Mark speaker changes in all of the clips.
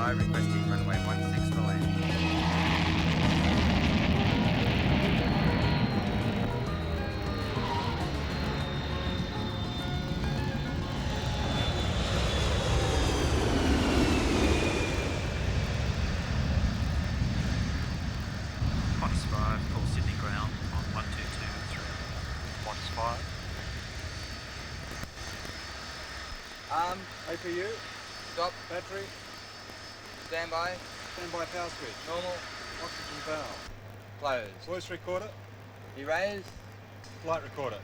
Speaker 1: Requesting runway 16 for landing.
Speaker 2: Qantas 5, call Sydney ground on 1223. Qantas 5.
Speaker 1: APU. Stop. Battery. Standby.
Speaker 3: Standby power switch.
Speaker 1: Normal.
Speaker 3: Oxygen valve.
Speaker 1: Closed.
Speaker 3: Voice recorder.
Speaker 1: Erase.
Speaker 3: Flight recorder.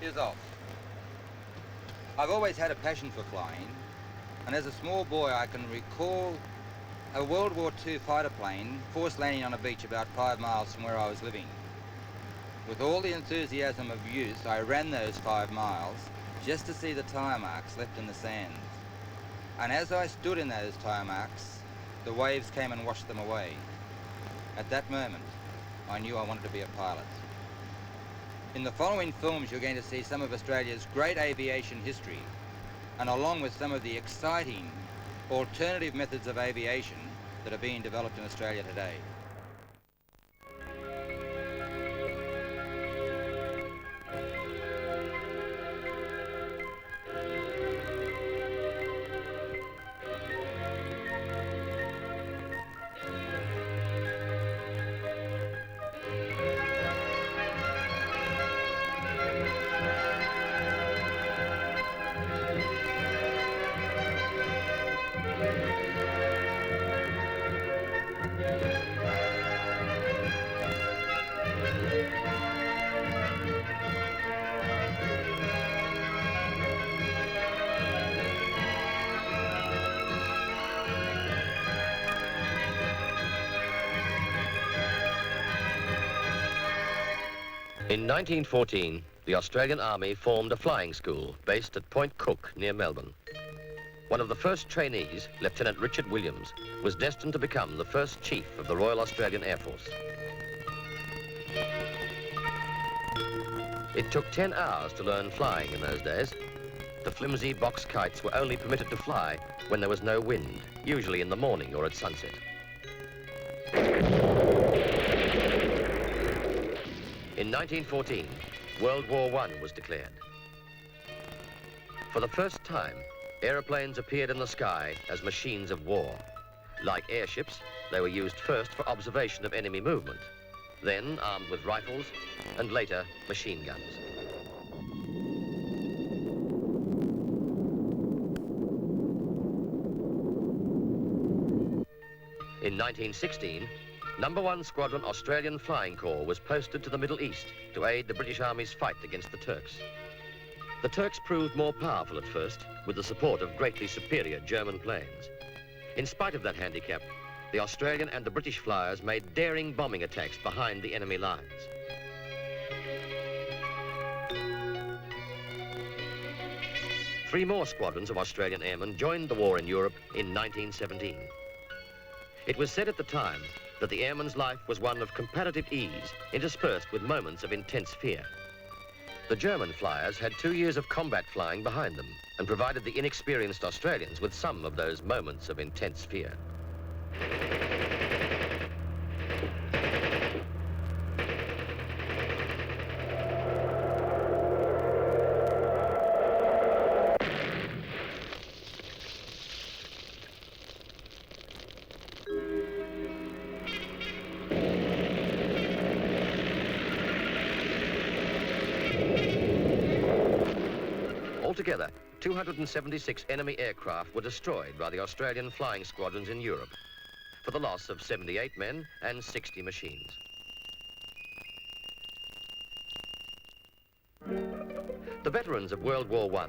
Speaker 1: Is off. I've always had a passion for flying, and as a small boy I can recall a World War II fighter plane forced landing on a beach about 5 miles from where I was living. With all the enthusiasm of youth, I ran those 5 miles just to see the tyre marks left in the sand. And as I stood in those tyre marks, the waves came and washed them away. At that moment, I knew I wanted to be a pilot. In the following films, you're going to see some of Australia's great aviation history, and along with some of the exciting alternative methods of aviation that are being developed in Australia today.
Speaker 4: In 1914, the Australian Army formed a flying school based at Point Cook near Melbourne. One of the first trainees, Lieutenant Richard Williams, was destined to become the first chief of the Royal Australian Air Force. It took 10 hours to learn flying in those days. The flimsy box kites were only permitted to fly when there was no wind, usually in the morning or at sunset. In 1914, World War I was declared. For the first time, aeroplanes appeared in the sky as machines of war. Like airships, they were used first for observation of enemy movement, then armed with rifles, and later machine guns. In 1916, No. 1 Squadron Australian Flying Corps was posted to the Middle East to aid the British Army's fight against the Turks. The Turks proved more powerful at first, with the support of greatly superior German planes. In spite of that handicap, the Australian and the British flyers made daring bombing attacks behind the enemy lines. Three more squadrons of Australian airmen joined the war in Europe in 1917. It was said at the time that the airman's life was one of comparative ease, interspersed with moments of intense fear. The German flyers had 2 years of combat flying behind them and provided the inexperienced Australians with some of those moments of intense fear. Altogether, 276 enemy aircraft were destroyed by the Australian flying squadrons in Europe, for the loss of 78 men and 60 machines. The veterans of World War I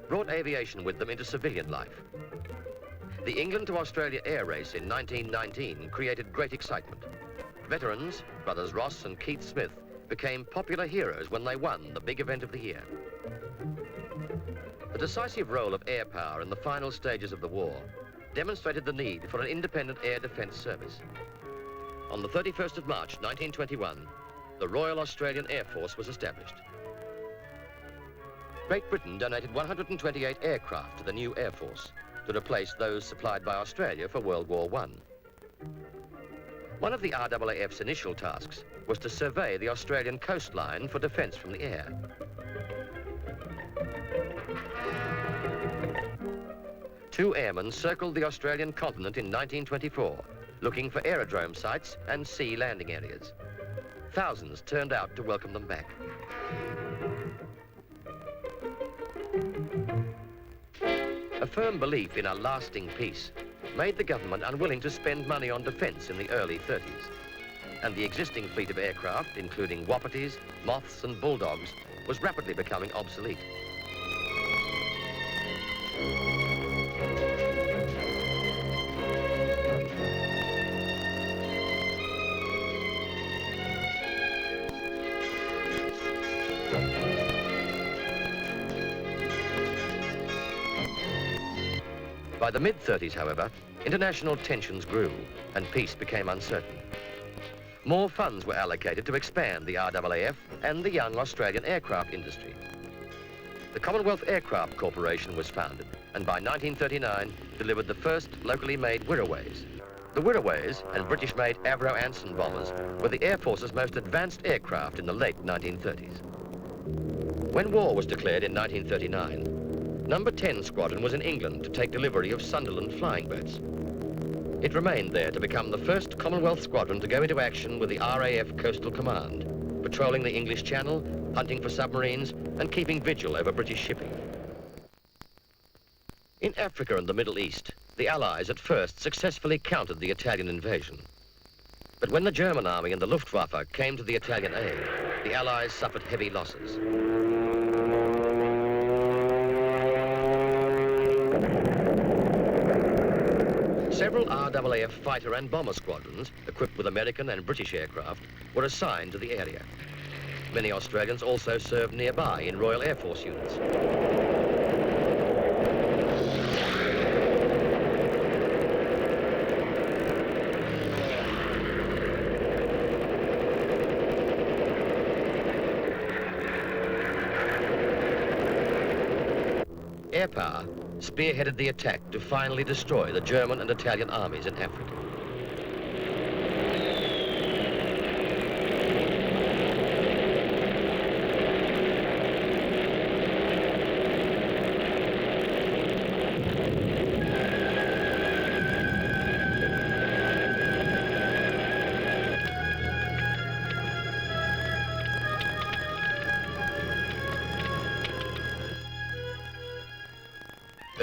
Speaker 4: brought aviation with them into civilian life. The England to Australia air race in 1919 created great excitement. Veterans, brothers Ross and Keith Smith, became popular heroes when they won the big event of the year. The decisive role of air power in the final stages of the war demonstrated the need for an independent air defence service. On the 31st of March 1921, the Royal Australian Air Force was established. Great Britain donated 128 aircraft to the new Air Force to replace those supplied by Australia for World War I. One of the RAAF's initial tasks was to survey the Australian coastline for defence from the air. Two airmen circled the Australian continent in 1924, looking for aerodrome sites and sea landing areas. Thousands turned out to welcome them back. A firm belief in a lasting peace made the government unwilling to spend money on defence in the early 30s. And the existing fleet of aircraft, including Wappities, Moths and Bulldogs, was rapidly becoming obsolete. By the mid-30s, however, international tensions grew and peace became uncertain. More funds were allocated to expand the RAAF and the young Australian aircraft industry. The Commonwealth Aircraft Corporation was founded and by 1939 delivered the first locally made Wirraways. The Wirraways and British-made Avro Anson bombers were the Air Force's most advanced aircraft in the late 1930s. When war was declared in 1939, Number 10 Squadron was in England to take delivery of Sunderland flying boats. It remained there to become the first Commonwealth squadron to go into action with the RAF Coastal Command, patrolling the English Channel, hunting for submarines, and keeping vigil over British shipping. In Africa and the Middle East, the Allies at first successfully countered the Italian invasion. But when the German army and the Luftwaffe came to the Italian aid, the Allies suffered heavy losses. Several RAAF fighter and bomber squadrons, equipped with American and British aircraft, were assigned to the area. Many Australians also served nearby in Royal Air Force units. Air power spearheaded the attack to finally destroy the German and Italian armies in Africa.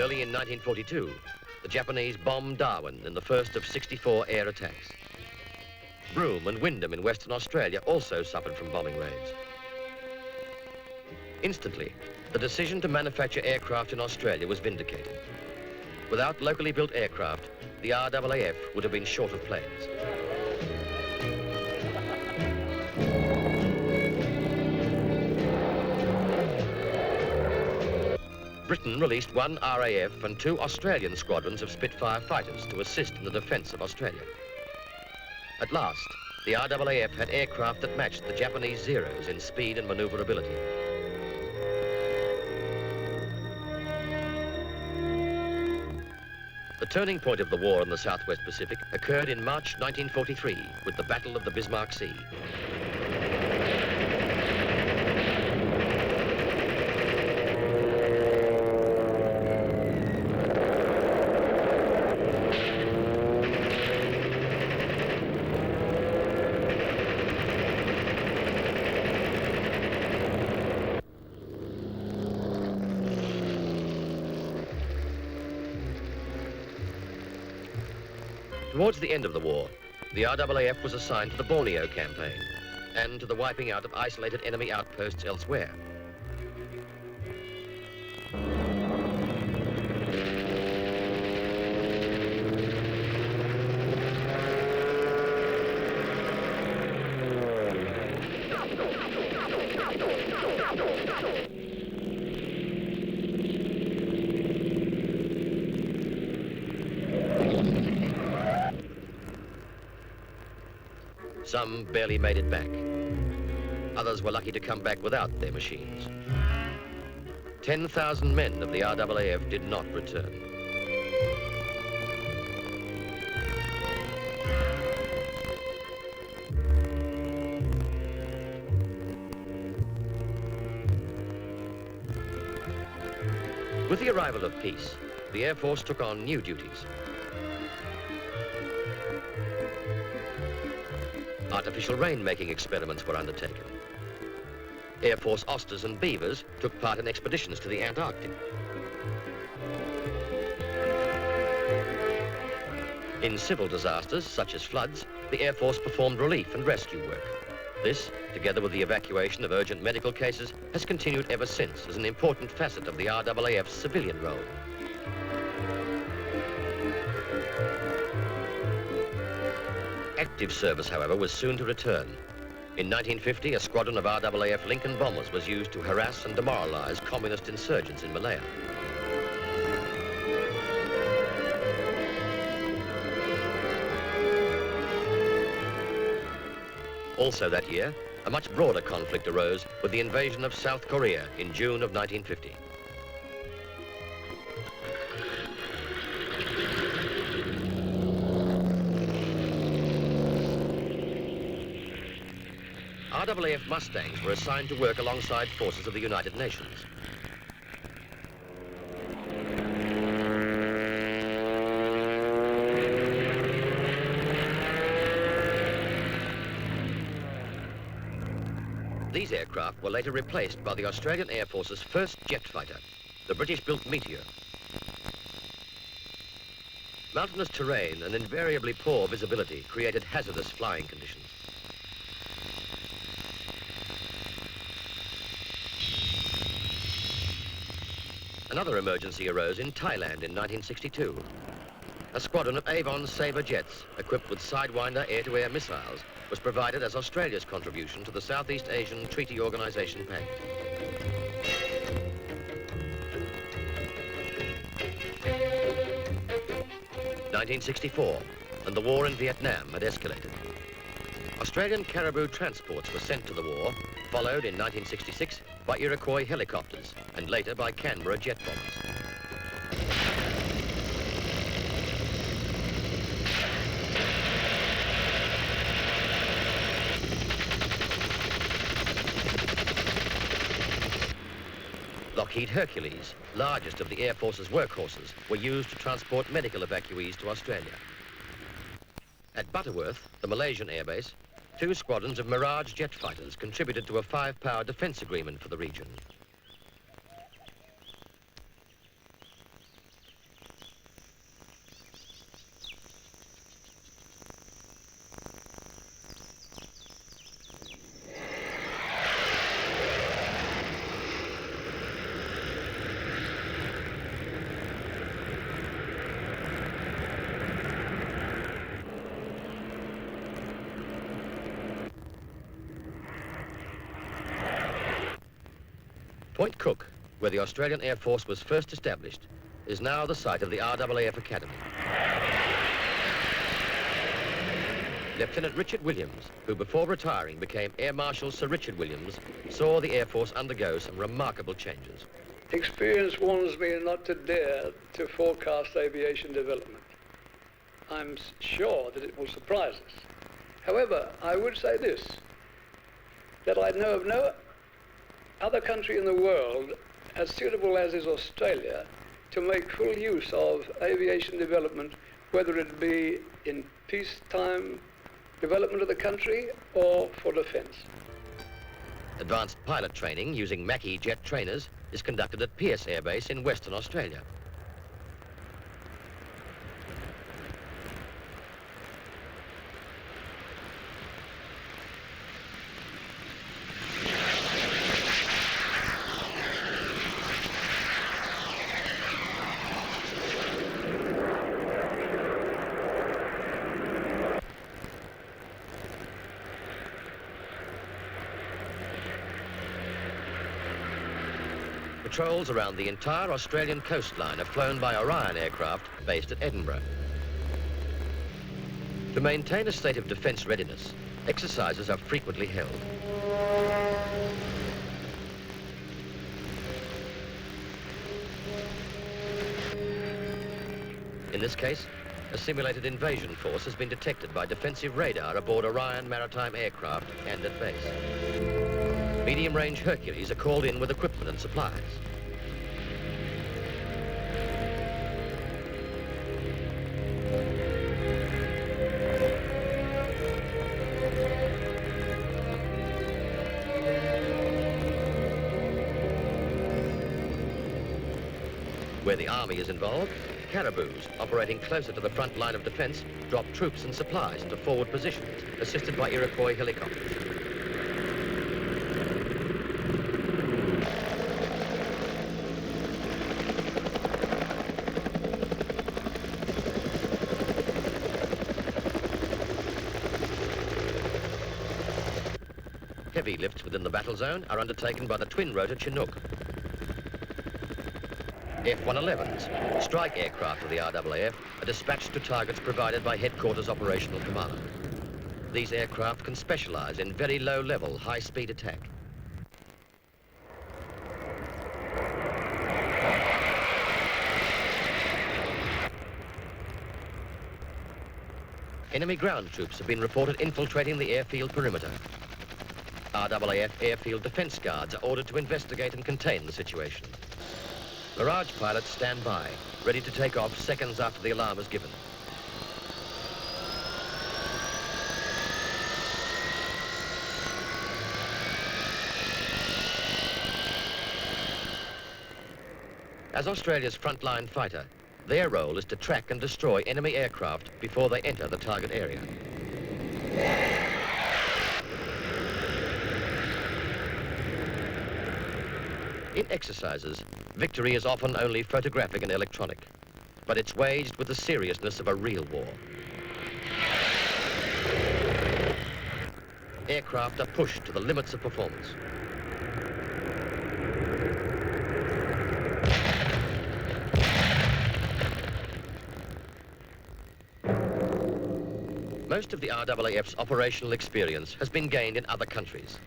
Speaker 4: Early in 1942, the Japanese bombed Darwin in the first of 64 air attacks. Broome and Wyndham in Western Australia also suffered from bombing raids. Instantly, the decision to manufacture aircraft in Australia was vindicated. Without locally built aircraft, the RAAF would have been short of planes. Britain released one RAF and two Australian squadrons of Spitfire fighters to assist in the defence of Australia. At last, the RAAF had aircraft that matched the Japanese Zeros in speed and manoeuvrability. The turning point of the war in the Southwest Pacific occurred in March 1943 with the Battle of the Bismarck Sea. Towards the end of the war, the RAAF was assigned to the Borneo campaign and to the wiping out of isolated enemy outposts elsewhere. Some barely made it back. Others were lucky to come back without their machines. 10,000 men of the RAAF did not return. With the arrival of peace, the Air Force took on new duties. Artificial rain-making experiments were undertaken. Air Force Osters and Beavers took part in expeditions to the Antarctic. In civil disasters, such as floods, the Air Force performed relief and rescue work. This, together with the evacuation of urgent medical cases, has continued ever since as an important facet of the RAAF's civilian role. Active service, however, was soon to return. In 1950, a squadron of RAAF Lincoln bombers was used to harass and demoralize communist insurgents in Malaya. Also that year, a much broader conflict arose with the invasion of South Korea in June of 1950. RAAF Mustangs were assigned to work alongside forces of the United Nations. These aircraft were later replaced by the Australian Air Force's first jet fighter, the British-built Meteor. Mountainous terrain and invariably poor visibility created hazardous flying conditions. Another emergency arose in Thailand in 1962. A squadron of Avon Sabre jets, equipped with Sidewinder air-to-air missiles, was provided as Australia's contribution to the Southeast Asian Treaty Organization Pact. (1964), and the war in Vietnam had escalated. Australian Caribou transports were sent to the war, followed in 1966 by Iroquois helicopters, and later by Canberra jet bombers. Lockheed Hercules, largest of the Air Force's workhorses, were used to transport medical evacuees to Australia. At Butterworth, the Malaysian airbase, 2 squadrons of Mirage jet fighters contributed to a 5-power defense agreement for the region. Point Cook, where the Australian Air Force was first established, is now the site of the RAAF Academy. Lieutenant Richard Williams, who before retiring became Air Marshal Sir Richard Williams, saw the Air Force undergo some remarkable changes.
Speaker 5: Experience warns me not to dare to forecast aviation development. I'm sure that it will surprise us. However, I would say this, that I know of no other country in the world as suitable as is Australia to make full use of aviation development, whether it be in peacetime development of the country or for defense.
Speaker 4: Advanced pilot training using Mackie jet trainers is conducted at Pearce Air Base in Western Australia. Patrols around the entire Australian coastline are flown by Orion aircraft based at Edinburgh. To maintain a state of defence readiness, exercises are frequently held. In this case, a simulated invasion force has been detected by defensive radar aboard Orion maritime aircraft and at base. Medium-range Hercules are called in with equipment and supplies. Where the Army is involved, Caraboos, operating closer to the front line of defence, drop troops and supplies into forward positions, assisted by Iroquois helicopters. Heavy lifts within the battle zone are undertaken by the twin-rotor Chinook. F-111s, strike aircraft of the RAAF, are dispatched to targets provided by Headquarters Operational Command. These aircraft can specialise in very low-level, high-speed attack. Enemy ground troops have been reported infiltrating the airfield perimeter. RAAF airfield defence guards are ordered to investigate and contain the situation. Mirage pilots stand by, ready to take off seconds after the alarm is given. As Australia's frontline fighter, their role is to track and destroy enemy aircraft before they enter the target area. In exercises, victory is often only photographic and electronic, but it's waged with the seriousness of a real war. Aircraft are pushed to the limits of performance. Most of the RAAF's operational experience has been gained in other countries.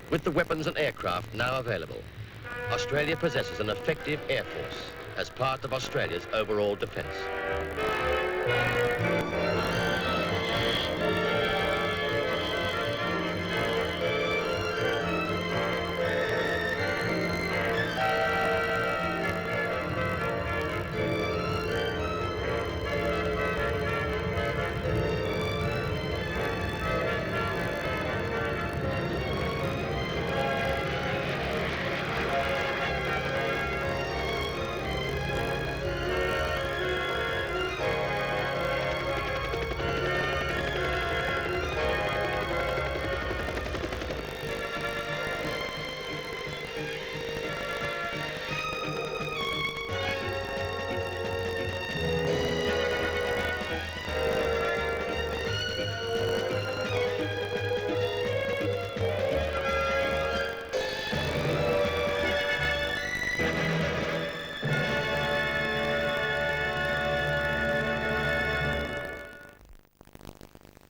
Speaker 4: With the weapons and aircraft now available, Australia possesses an effective air force as part of Australia's overall defence.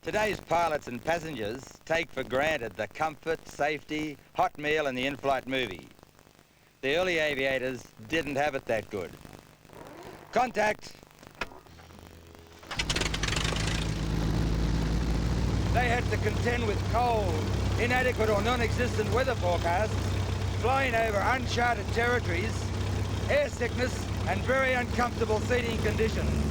Speaker 1: Today's pilots and passengers take for granted the comfort, safety, hot meal and the in-flight movie. The early aviators didn't have it that good. Contact! They had to contend with cold, inadequate or non-existent weather forecasts, flying over uncharted territories, air sickness and very uncomfortable seating conditions.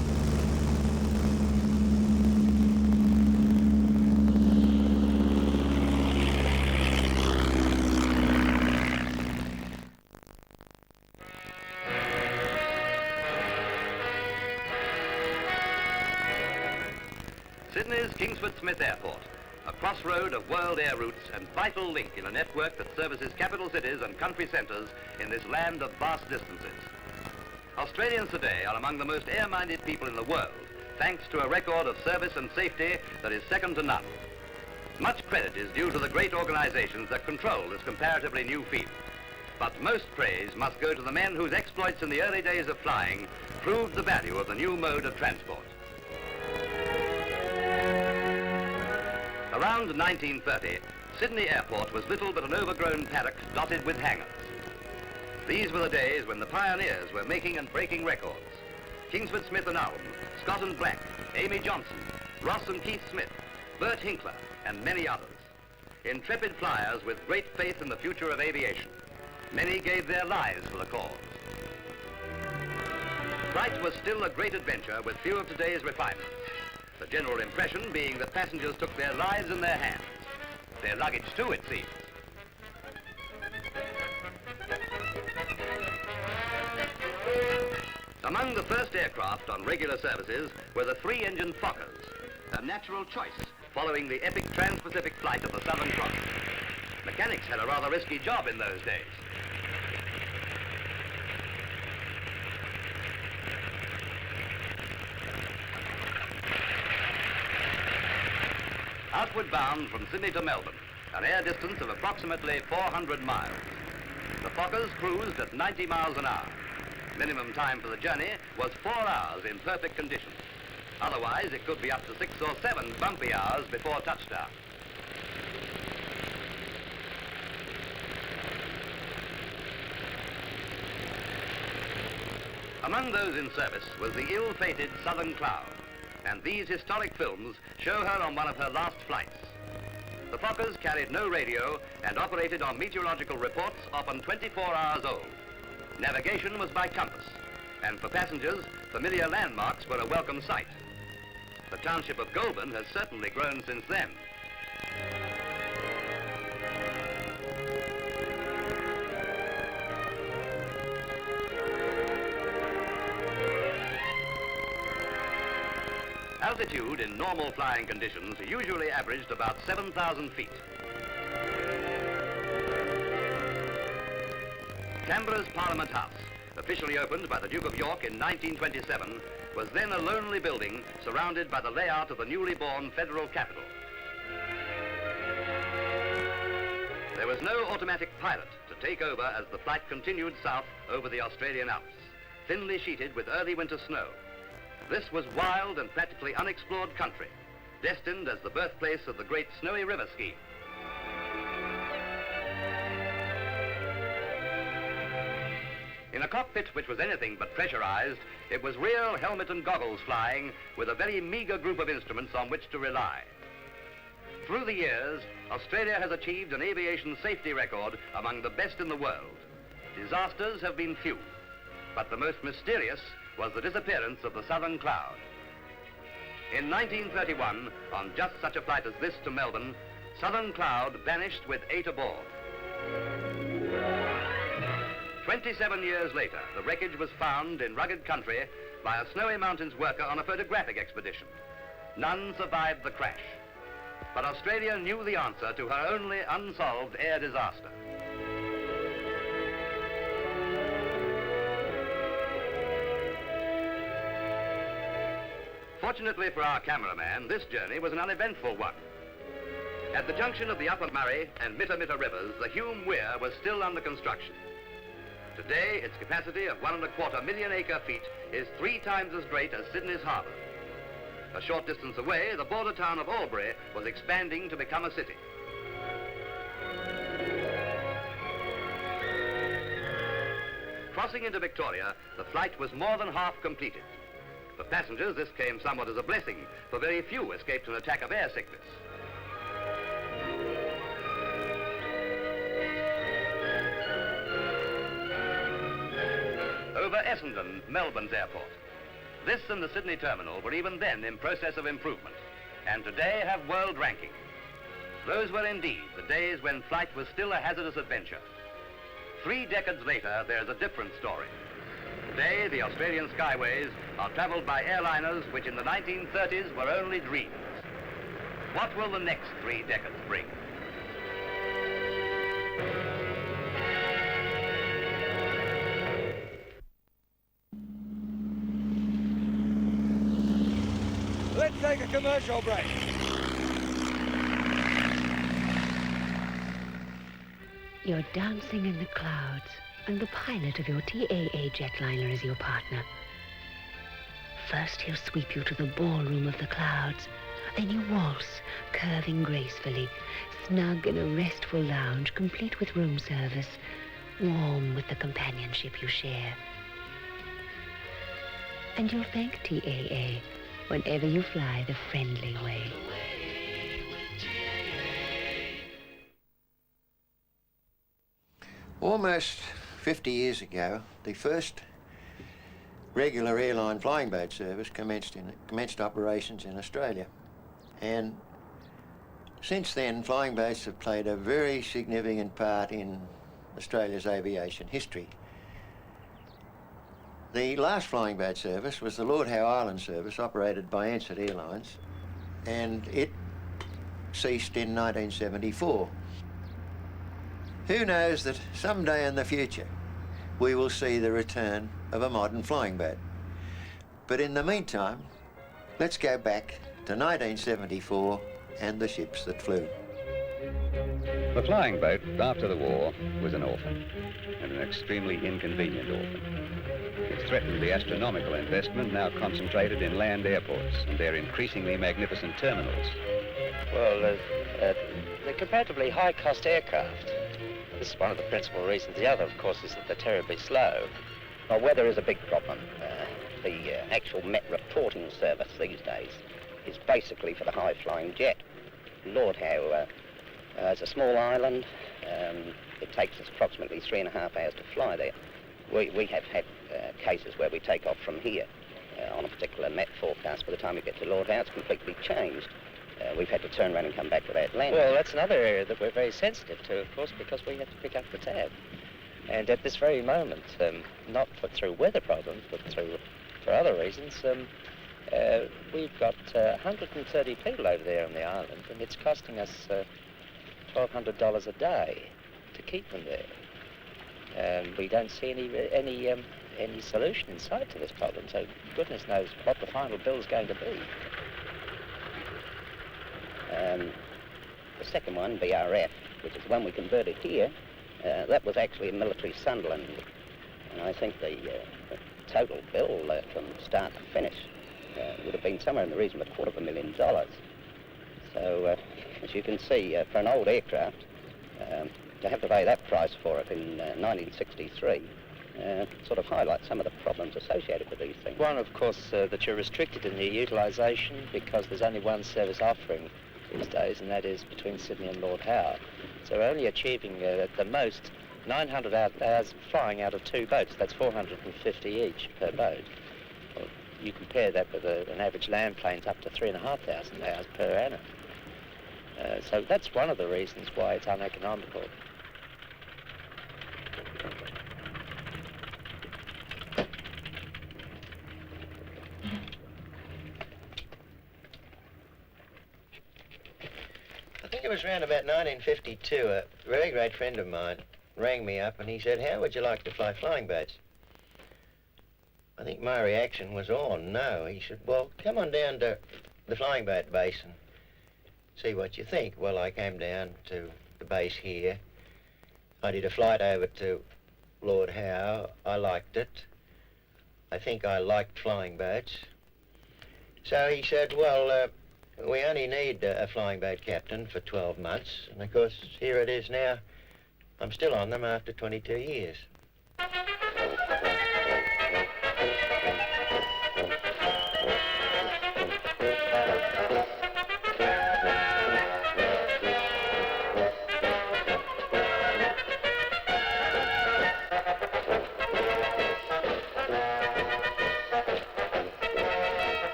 Speaker 4: Sydney's Kingsford Smith Airport, a crossroad of world air routes and vital link in a network that services capital cities and country centres in this land of vast distances. Australians today are among the most air-minded people in the world, thanks to a record of service and safety that is second to none. Much credit is due to the great organisations that control this comparatively new field. But most praise must go to the men whose exploits in the early days of flying proved the value of the new mode of transport. Around 1930, Sydney Airport was little but an overgrown paddock dotted with hangars. These were the days when the pioneers were making and breaking records. Kingsford Smith and Ulm, Scott and Black, Amy Johnson, Ross and Keith Smith, Bert Hinkler, and many others. Intrepid flyers with great faith in the future of aviation. Many gave their lives for the cause. Flight was still a great adventure with few of today's refinements. The general impression being that passengers took their lives in their hands. Their luggage too, it seems. Among the first aircraft on regular services were the three-engine Fokkers, a natural choice following the epic trans-Pacific flight of the Southern Cross. Mechanics had a rather risky job in those days. Outward bound from Sydney to Melbourne, an air distance of approximately 400 miles. The Fokkers cruised at 90 miles an hour. Minimum time for the journey was 4 hours in perfect condition. Otherwise, it could be up to 6 or 7 bumpy hours before touchdown. Among those in service was the ill-fated Southern Cloud, and these historic films show her on one of her last flights. The Fokkers carried no radio and operated on meteorological reports often 24 hours old. Navigation was by compass, and for passengers, familiar landmarks were a welcome sight. The township of Goulburn has certainly grown since then. Altitude in normal flying conditions usually averaged about 7,000 feet. Canberra's Parliament House, officially opened by the Duke of York in 1927, was then a lonely building surrounded by the layout of the newly born federal capital. There was no automatic pilot to take over as the flight continued south over the Australian Alps, thinly sheeted with early winter snow. This was wild and practically unexplored country, destined as the birthplace of the great Snowy River scheme. In a cockpit which was anything but pressurized, it was real helmet and goggles flying with a very meager group of instruments on which to rely. Through the years, Australia has achieved an aviation safety record among the best in the world. Disasters have been few, but the most mysterious was the disappearance of the Southern Cloud. In 1931, on just such a flight as this to Melbourne, Southern Cloud vanished with 8 aboard. 27 years later, the wreckage was found in rugged country by a Snowy Mountains worker on a photographic expedition. None survived the crash. But Australia knew the answer to her only unsolved air disaster. Fortunately for our cameraman, this journey was an uneventful one. At the junction of the Upper Murray and Mitta rivers, the Hume Weir was still under construction. Today, its capacity of 1.25 million acre-feet is 3 times as great as Sydney's harbour. A short distance away, the border town of Albury was expanding to become a city. Crossing into Victoria, the flight was more than half completed. For passengers, this came somewhat as a blessing, for very few escaped an attack of air sickness. Over Essendon, Melbourne's airport. This and the Sydney terminal were even then in process of improvement, and today have world ranking. Those were indeed the days when flight was still a hazardous adventure. 3 decades later, there's a different story. Today, the Australian skyways are traveled by airliners which in the 1930s were only dreams. What will the next 3 decades bring?
Speaker 1: Let's take a commercial break.
Speaker 6: You're dancing in the clouds, and the pilot of your TAA jetliner is your partner. First, he'll sweep you to the ballroom of the clouds. Then you waltz, curving gracefully, snug in a restful lounge, complete with room service, warm with the companionship you share. And you'll thank TAA whenever you fly the friendly way.
Speaker 7: Almost 50 years ago, the first regular airline flying boat service commenced operations in Australia. And since then, flying boats have played a very significant part in Australia's aviation history. The last flying boat service was the Lord Howe Island service operated by Ansett Airlines, and it ceased in 1974. Who knows that someday in the future we will see the return of a modern flying boat. But in the meantime, let's go back to 1974 and the ships that flew.
Speaker 8: The flying boat, after the war, was an orphan, and an extremely inconvenient orphan. It threatened the astronomical investment now concentrated in land airports and their increasingly magnificent terminals.
Speaker 9: Well, they're comparatively high-cost aircraft. This is one of the principal reasons. The other, of course, is that they're terribly slow. Well, weather is a big problem. The actual Met reporting service these days is basically for the high-flying jet. Lord Howe is a small island. It takes us approximately 3.5 hours to fly there. We have had cases where we take off from here on a particular Met forecast. By the time we get to Lord Howe, it's completely changed. We've had to turn around and come back without landing. Well, that's another area that we're very sensitive to, of course, because we have to pick up the tab. And at this very moment, not through weather problems, but for other reasons, we've got 130 people over there on the island, and it's costing us $1,200 a day to keep them there. We don't see any solution in sight to this problem, so goodness knows what the final bill's going to be. The second one, BRF, which is the one we converted here, that was actually a military Sunderland. And I think the total bill from start to finish would have been somewhere in the region of $250,000. So, as you can see, for an old aircraft, to have to pay that price for it in 1963 sort of highlights some of the problems associated with these things. One, of course, that you're restricted in the utilisation because there's only one service offering these days, and that is between Sydney and Lord Howe. So we're only achieving at the most 900 hours flying out of two boats. That's 450 each per boat. Well, you compare that with an average land plane's up to 3,500 hours per annum. So that's one of the reasons why it's uneconomical.
Speaker 7: I think it was around about 1952, a very great friend of mine rang me up and he said, "How would you like to fly flying boats?" I think my reaction was, "Oh, no." He said, "Well, come on down to the flying boat base and see what you think." Well, I came down to the base here. I did a flight over to Lord Howe. I liked it. I think I liked flying boats. So he said, "Well, we only need a flying boat captain for 12 months. And of course, here it is now. I'm still on them after 22 years.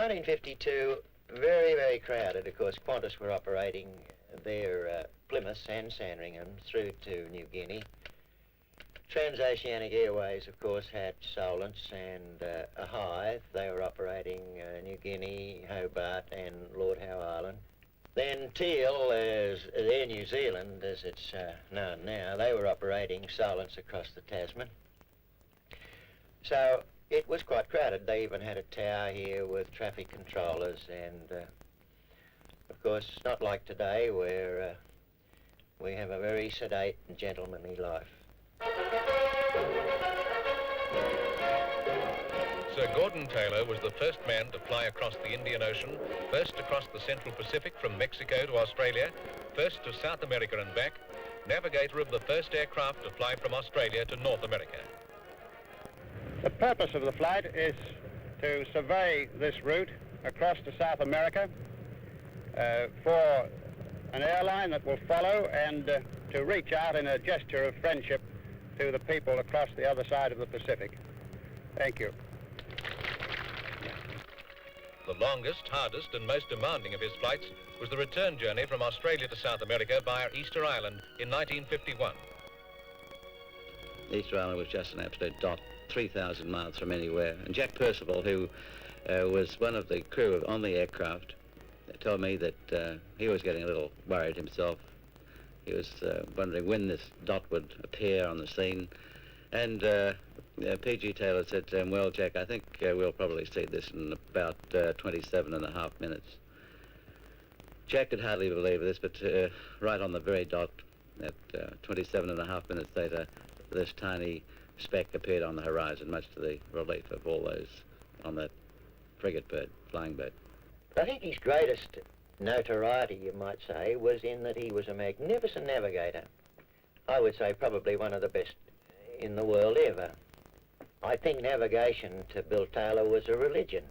Speaker 7: 1952, very, very crowded. Of course, Qantas were operating their Plymouth and Sandringham through to New Guinea. Transoceanic Airways, of course, had Solent and a Hythe. They were operating New Guinea, Hobart and Lord Howe Island. Then Teal, as Air New Zealand, as it's known now, they were operating Solents across the Tasman. So it was quite crowded. They even had a tower here with traffic controllers and, of course, it's not like today where we have a very sedate and gentlemanly life.
Speaker 10: Sir Gordon Taylor was the first man to fly across the Indian Ocean, first across the Central Pacific from Mexico to Australia, first to South America and back, navigator of the first aircraft to fly from Australia to North America.
Speaker 11: The purpose of the flight is to survey this route across to South America for an airline that will follow and to reach out in a gesture of friendship to the people across the other side of the Pacific. Thank you.
Speaker 10: The longest, hardest and most demanding of his flights was the return journey from Australia to South America via Easter Island in 1951.
Speaker 12: Easter Island was just an absolute dot, 3,000 miles from anywhere. And Jack Percival, who was one of the crew on the aircraft, told me that he was getting a little worried himself. He was wondering when this dot would appear on the scene. And P.G. Taylor said to him, well, Jack, I think we'll probably see this in about 27.5 minutes. Jack could hardly believe this, but right on the very dot, at 27.5 minutes later, this tiny speck appeared on the horizon, much to the relief of all those on that frigate bird, flying bird.
Speaker 7: I think his greatest notoriety, you might say, was in that he was a magnificent navigator. I would say probably one of the best in the world ever. I think navigation to Bill Taylor was a religion.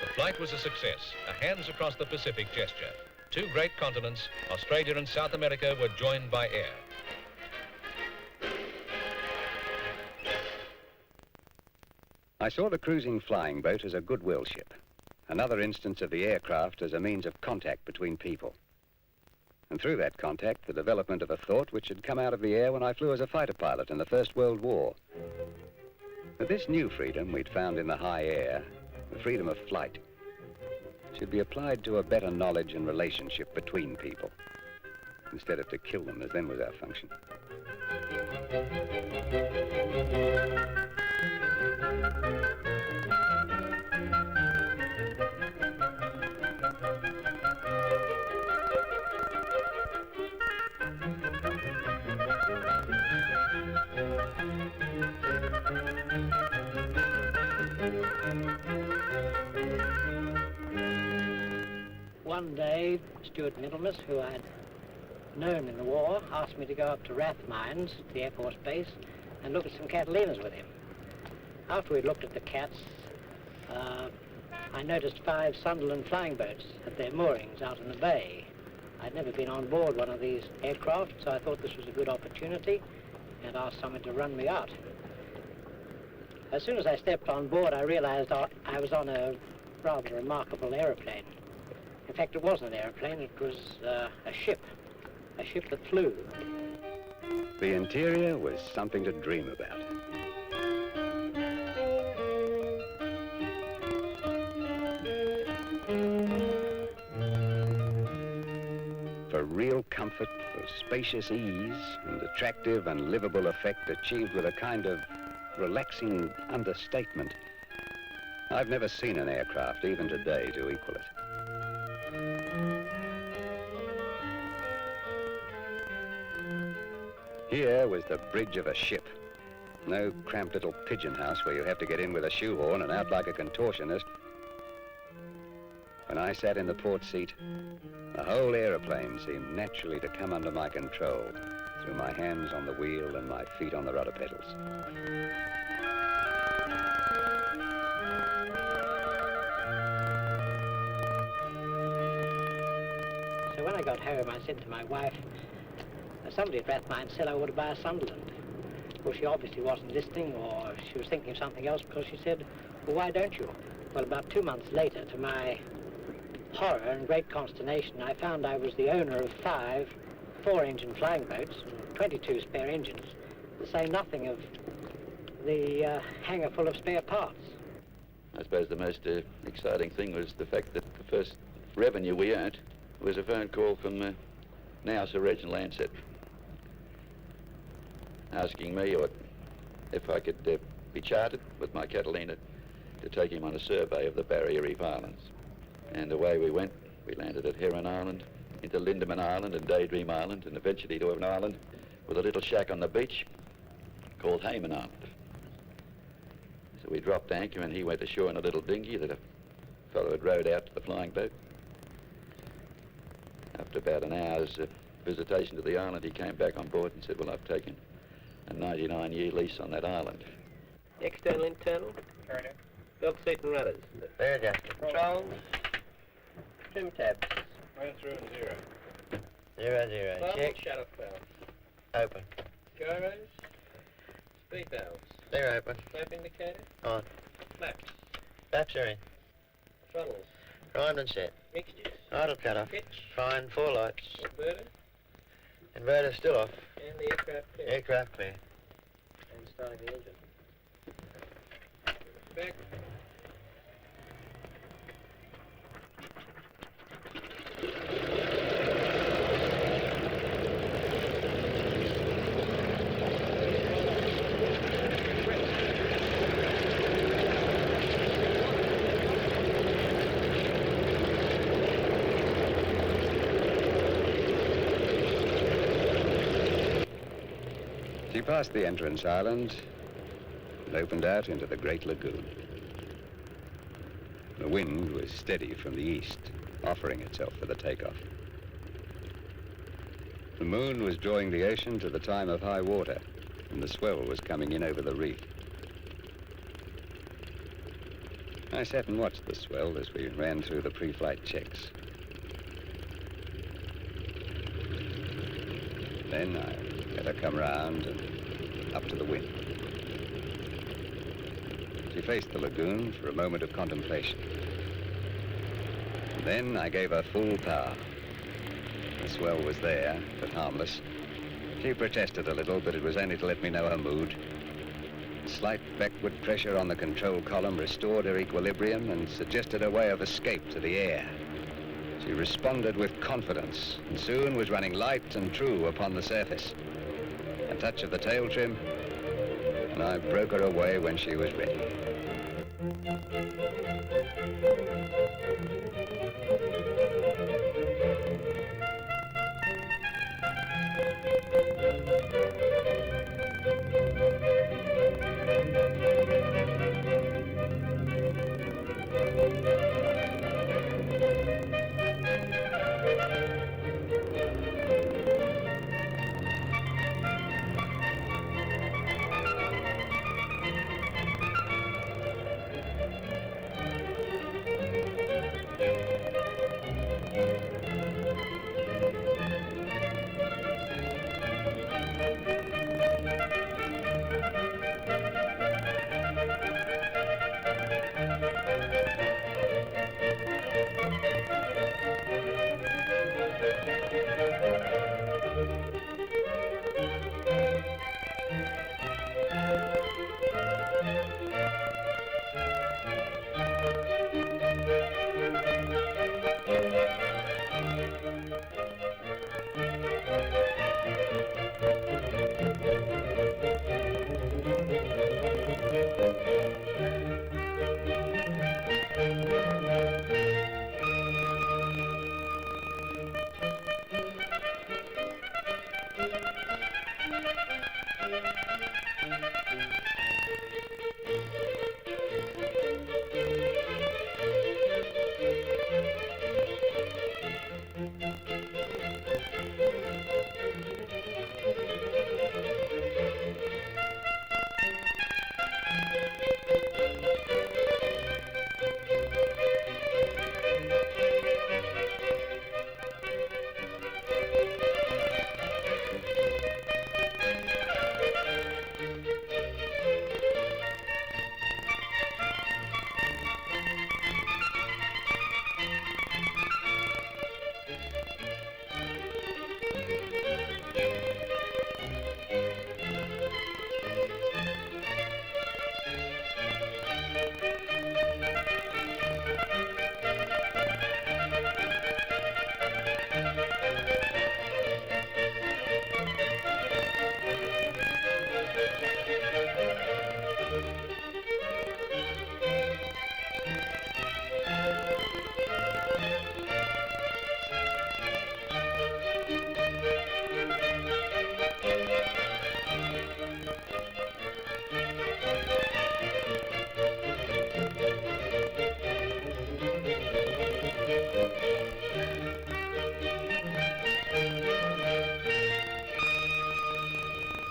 Speaker 10: The flight was a success, a hands across the Pacific gesture. Two great continents, Australia and South America, were joined by air.
Speaker 8: I saw the cruising flying boat as a goodwill ship, another instance of the aircraft as a means of contact between people. And through that contact, the development of a thought which had come out of the air when I flew as a fighter pilot in the First World War. But this new freedom we'd found in the high air, the freedom of flight, should be applied to a better knowledge and relationship between people, instead of to kill them, as then was our function.
Speaker 13: One day, Stuart Middlemas, who I'd known in the war, asked me to go up to Rathmines, the Air Force base, and look at some Catalinas with him. After we'd looked at the cats, I noticed 5 Sunderland flying boats at their moorings out in the bay. I'd never been on board one of these aircraft, so I thought this was a good opportunity and asked someone to run me out. As soon as I stepped on board, I realized I was on a rather remarkable aeroplane. In fact, it wasn't an airplane, it was a ship that flew.
Speaker 8: The interior was something to dream about. For real comfort, for spacious ease, and attractive and livable effect achieved with a kind of relaxing understatement, I've never seen an aircraft, even today, to equal it. Here was the bridge of a ship. No cramped little pigeon house where you have to get in with a shoehorn and out like a contortionist. When I sat in the port seat, the whole aeroplane seemed naturally to come under my control through my hands on the wheel and my feet on the rudder pedals.
Speaker 13: when I got home, I said to my wife, somebody at Rathmines said I ought to buy a Sunderland. Well, she obviously wasn't listening, or she was thinking of something else, because she said, well, why don't you? Well, about 2 months later, to my horror and great consternation, I found I was the owner of 5 4-engine flying boats and 22 spare engines, to say nothing of the hangar full of spare parts.
Speaker 12: I suppose the most exciting thing was the fact that the first revenue we earned was a phone call from now Sir Reginald Ansett, asking me if I could be chartered with my Catalina to take him on a survey of the Barrier Reef Islands. And away we went. We landed at Heron Island, into Lindeman Island and Daydream Island, and eventually to an island with a little shack on the beach called Hayman Island. So we dropped anchor and he went ashore in a little dinghy that a fellow had rowed out to the flying boat. After about an hour's visitation to the island, he came back on board and said, well, I've taken a 99-year lease on that island.
Speaker 9: External, internal.
Speaker 3: Carrying it.
Speaker 9: Belt seat and rudders.
Speaker 7: Very adjusted.
Speaker 9: Controls. Trim tabs.
Speaker 3: Run through and 0.
Speaker 7: 0, 0.
Speaker 9: Valve
Speaker 7: Check.
Speaker 9: shut-off valve.
Speaker 7: Open.
Speaker 9: Gyros. Speed valves.
Speaker 7: They're open.
Speaker 9: Flap indicator.
Speaker 7: On.
Speaker 9: Flaps.
Speaker 7: Flaps are in.
Speaker 9: Throttles.
Speaker 7: Primed and set.
Speaker 9: Mixtures.
Speaker 7: Idle cut off.
Speaker 9: Pitch.
Speaker 7: Fine. 4 lights.
Speaker 9: Inverter.
Speaker 7: Inverter still off.
Speaker 9: And the aircraft clear.
Speaker 7: Aircraft clear.
Speaker 9: And starting the engine. Back.
Speaker 8: She passed the entrance island and opened out into the great lagoon. The wind was steady from the east, offering itself for the takeoff. The moon was drawing the ocean to the time of high water, and the swell was coming in over the reef. I sat and watched the swell as we ran through the pre-flight checks. Then I let her come round and up to the wind. She faced the lagoon for a moment of contemplation. And then I gave her full power. The swell was there, but harmless. She protested a little, but it was only to let me know her mood. Slight backward pressure on the control column restored her equilibrium and suggested a way of escape to the air. She responded with confidence and soon was running light and true upon the surface. A touch of the tail trim, and I broke her away when she was ready.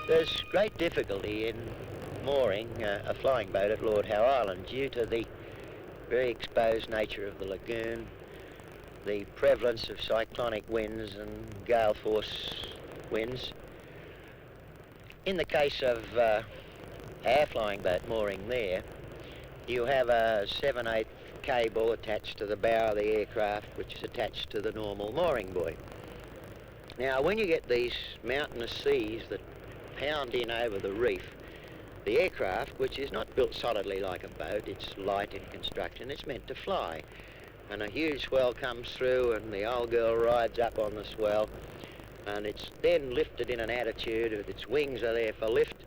Speaker 7: There's great difficulty in mooring a flying boat at Lord Howe Island due to the very exposed nature of the lagoon, the prevalence of cyclonic winds and gale force winds. In the case of our flying boat mooring there, you have a 7/8 cable attached to the bow of the aircraft, which is attached to the normal mooring buoy. Now, when you get these mountainous seas that pound in over the reef, the aircraft, which is not built solidly like a boat, it's light in construction, it's meant to fly. And a huge swell comes through and the old girl rides up on the swell, and it's then lifted in an attitude, its wings are there for lift,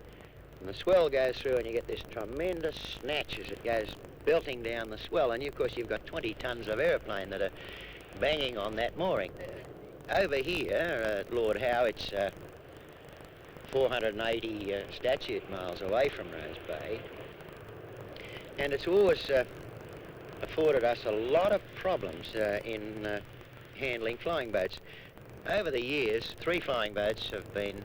Speaker 7: and the swell goes through and you get this tremendous snatch as it goes belting down the swell, and of course you've got 20 tons of aeroplane that are banging on that mooring. Over here at Lord Howe, it's 480 statute miles away from Rose Bay, and it's always afforded us a lot of problems in handling flying boats. Over the years, 3 flying boats have been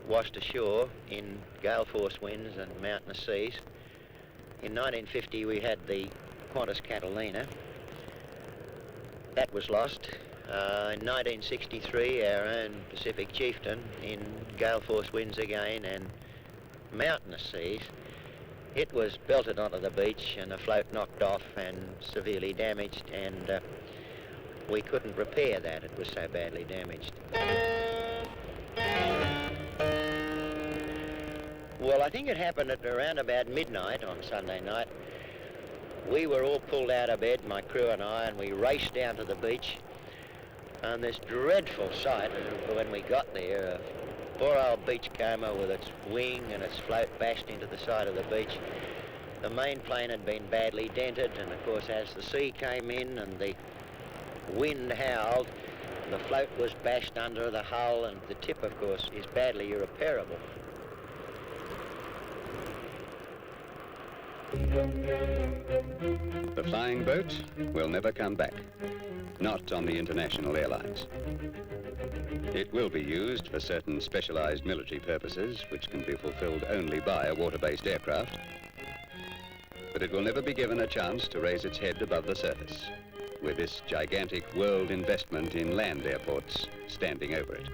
Speaker 7: washed ashore in gale force winds and mountainous seas. In 1950 we had the Qantas Catalina. That was lost. In 1963 our own Pacific Chieftain in gale force winds again and mountainous seas. It was belted onto the beach and the float knocked off and severely damaged, and we couldn't repair that, it was so badly damaged. Well, I think it happened at around about midnight on Sunday night. We were all pulled out of bed, my crew and I, and we raced down to the beach. And this dreadful sight, when we got there, a poor old beachcomber with its wing and its float bashed into the side of the beach. The main plane had been badly dented, and of course as the sea came in and the wind howled, the float was bashed under the hull, and the tip, of course, is badly irreparable.
Speaker 8: The flying boat will never come back, not on the international airlines. It will be used for certain specialized military purposes, which can be fulfilled only by a water-based aircraft, but it will never be given a chance to raise its head above the surface, with this gigantic world investment in land airports standing over it.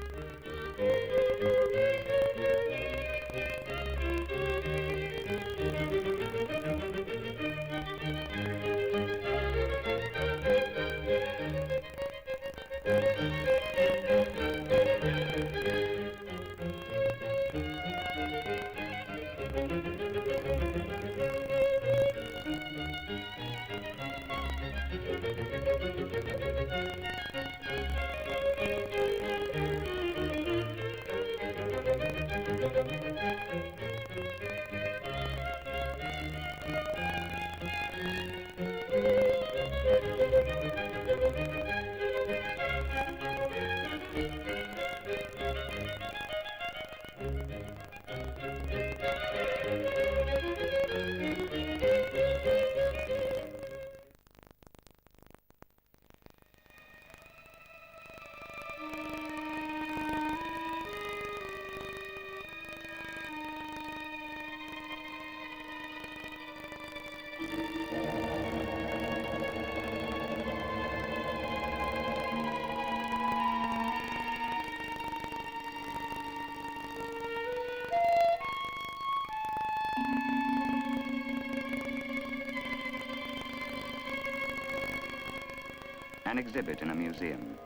Speaker 14: An exhibit in a museum.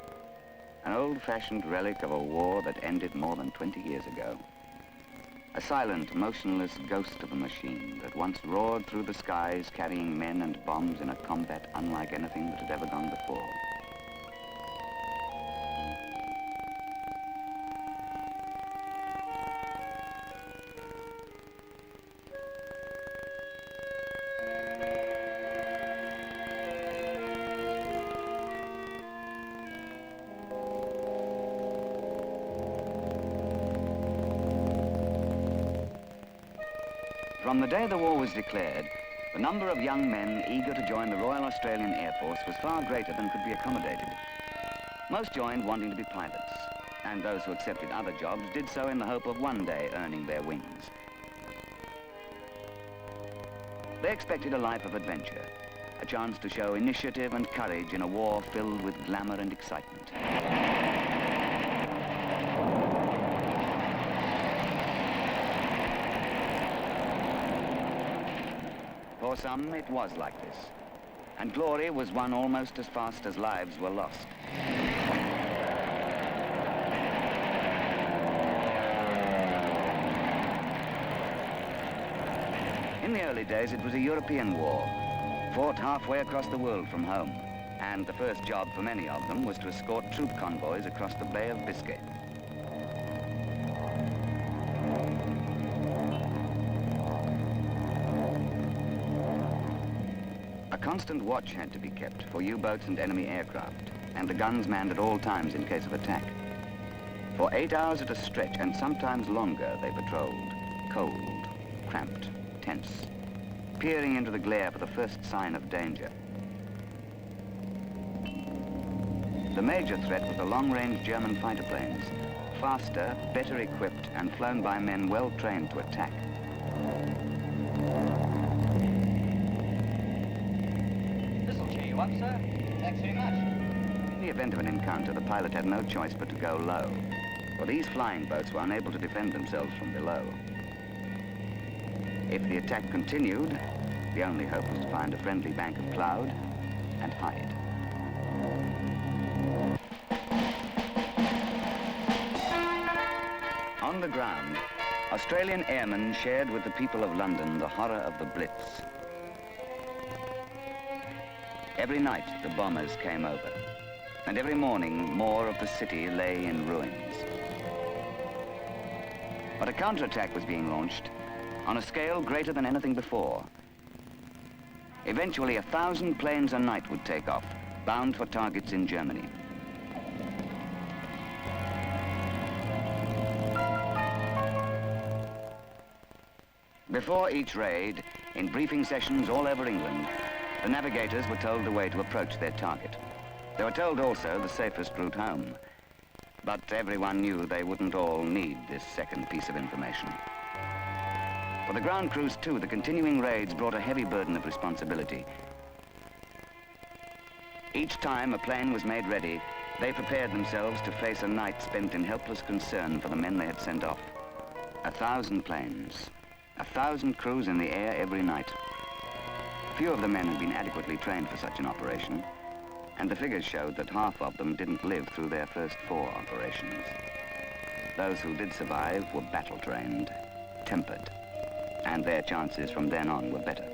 Speaker 14: An old-fashioned relic of a war that ended more than 20 years ago. A silent, motionless ghost of a machine that once roared through the skies carrying men and bombs in a combat unlike anything that had ever gone before. From the day the war was declared, the number of young men eager to join the Royal Australian Air Force was far greater than could be accommodated. Most joined wanting to be pilots, And those who accepted other jobs did so in the hope of one day earning their wings. They expected a life of adventure, a chance to show initiative and courage in a war filled with glamour and excitement. For some, it was like this, and glory was won almost as fast as lives were lost. In the early days, it was a European war, fought halfway across the world from home, and the first job for many of them was to escort troop convoys across the Bay of Biscay. A constant watch had to be kept for U-boats and enemy aircraft, and the guns manned at all times in case of attack. For 8 hours at a stretch, and sometimes longer, they patrolled, cold, cramped, tense, peering into the glare for the first sign of danger. The major threat was the long-range German fighter planes, faster, better equipped, and flown by men well trained to attack.
Speaker 15: This'll cheer you up, sir. Thanks very much.
Speaker 14: In the event of an encounter, the pilot had no choice but to go low, for these flying boats were unable to defend themselves from below. If the attack continued, the only hope was to find a friendly bank of cloud and hide. On the ground, Australian airmen shared with the people of London the horror of the Blitz. Every night, the bombers came over, and every morning, more of the city lay in ruins. But a counterattack was being launched on a scale greater than anything before. Eventually, 1,000 planes a night would take off, bound for targets in Germany. Before each raid, in briefing sessions all over England, the navigators were told the way to approach their target. They were told also the safest route home. But everyone knew they wouldn't all need this second piece of information. For the ground crews, too, the continuing raids brought a heavy burden of responsibility. Each time a plane was made ready, they prepared themselves to face a night spent in helpless concern for the men they had sent off. 1,000 planes, 1,000 crews in the air every night. Few of the men had been adequately trained for such an operation, and the figures showed that half of them didn't live through their first 4 operations. Those who did survive were battle-trained, tempered, and their chances from then on were better.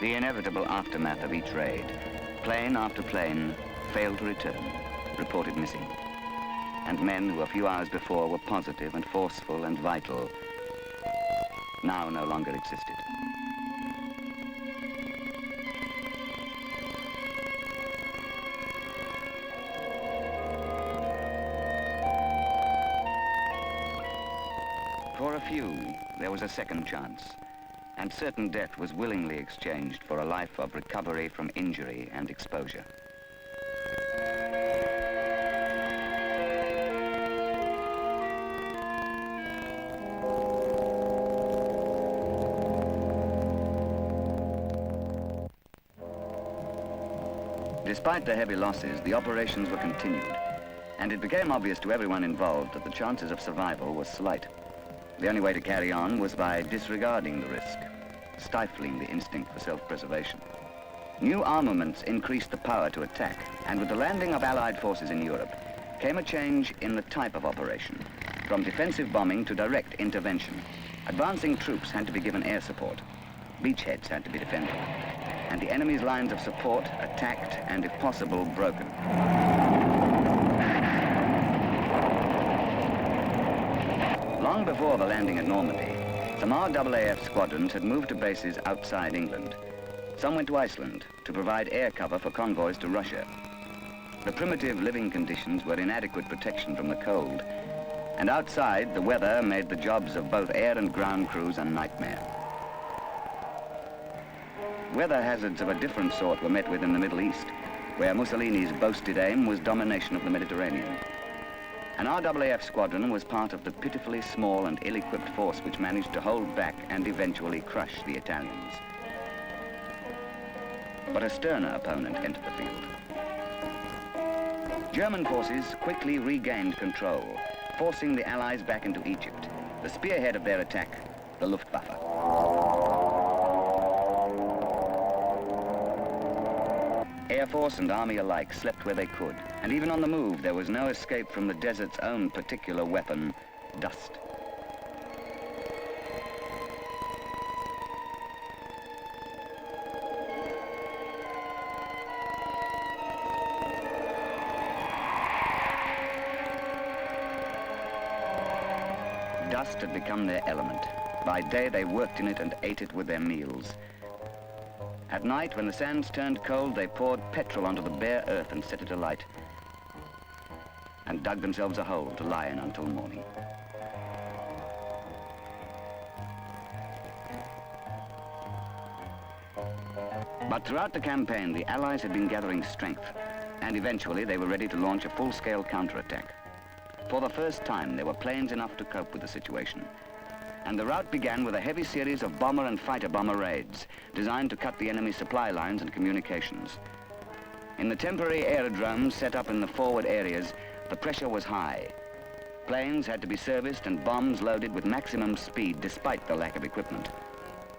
Speaker 14: The inevitable aftermath of each raid. Plane after plane failed to return, reported missing. And men who a few hours before were positive and forceful and vital now no longer existed. For a few, there was a second chance, and certain death was willingly exchanged for a life of recovery from injury and exposure. Despite the heavy losses, the operations were continued, and it became obvious to everyone involved that the chances of survival were slight. The only way to carry on was by disregarding the risk, stifling the instinct for self-preservation. New armaments increased the power to attack, and with the landing of Allied forces in Europe, came a change in the type of operation, from defensive bombing to direct intervention. Advancing troops had to be given air support. Beachheads had to be defended, and the enemy's lines of support attacked and, if possible, broken. Long before the landing at Normandy, some RAAF squadrons had moved to bases outside England. Some went to Iceland to provide air cover for convoys to Russia. The primitive living conditions were inadequate protection from the cold, and outside, the weather made the jobs of both air and ground crews a nightmare. Weather hazards of a different sort were met with in the Middle East, where Mussolini's boasted aim was domination of the Mediterranean. An RAAF squadron was part of the pitifully small and ill-equipped force which managed to hold back and eventually crush the Italians. But a sterner opponent entered the field. German forces quickly regained control, forcing the Allies back into Egypt, the spearhead of their attack, the Luftwaffe. Air Force and Army alike slept where they could, and even on the move, there was no escape from the desert's own particular weapon, dust. Dust had become their element. By day, they worked in it and ate it with their meals. At night, when the sands turned cold, they poured petrol onto the bare earth and set it alight, and dug themselves a hole to lie in until morning. But throughout the campaign, the Allies had been gathering strength, and eventually they were ready to launch a full-scale counterattack. For the first time, there were planes enough to cope with the situation. And the rout began with a heavy series of bomber and fighter-bomber raids designed to cut the enemy supply lines and communications. In the temporary aerodromes set up in the forward areas, the pressure was high. Planes had to be serviced and bombs loaded with maximum speed despite the lack of equipment.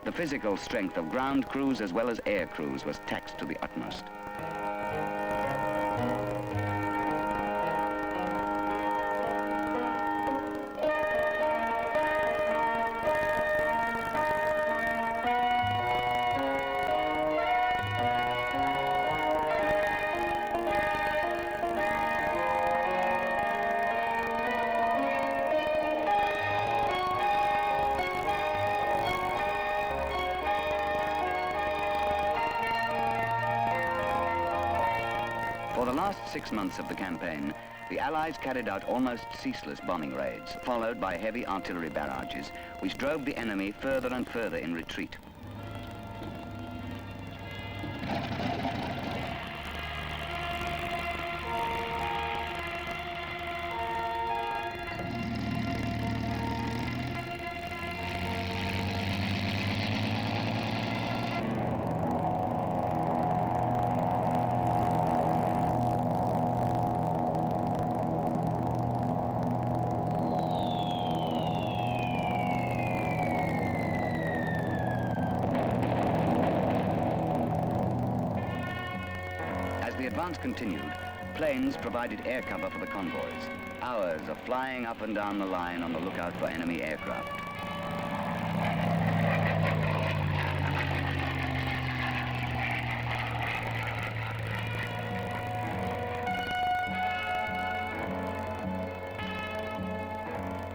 Speaker 14: The physical strength of ground crews as well as air crews was taxed to the utmost. For the last 6 months of the campaign, the Allies carried out almost ceaseless bombing raids, followed by heavy artillery barrages, which drove the enemy further and further in retreat. The advance continued. Planes provided air cover for the convoys. Hours of flying up and down the line on the lookout for enemy aircraft.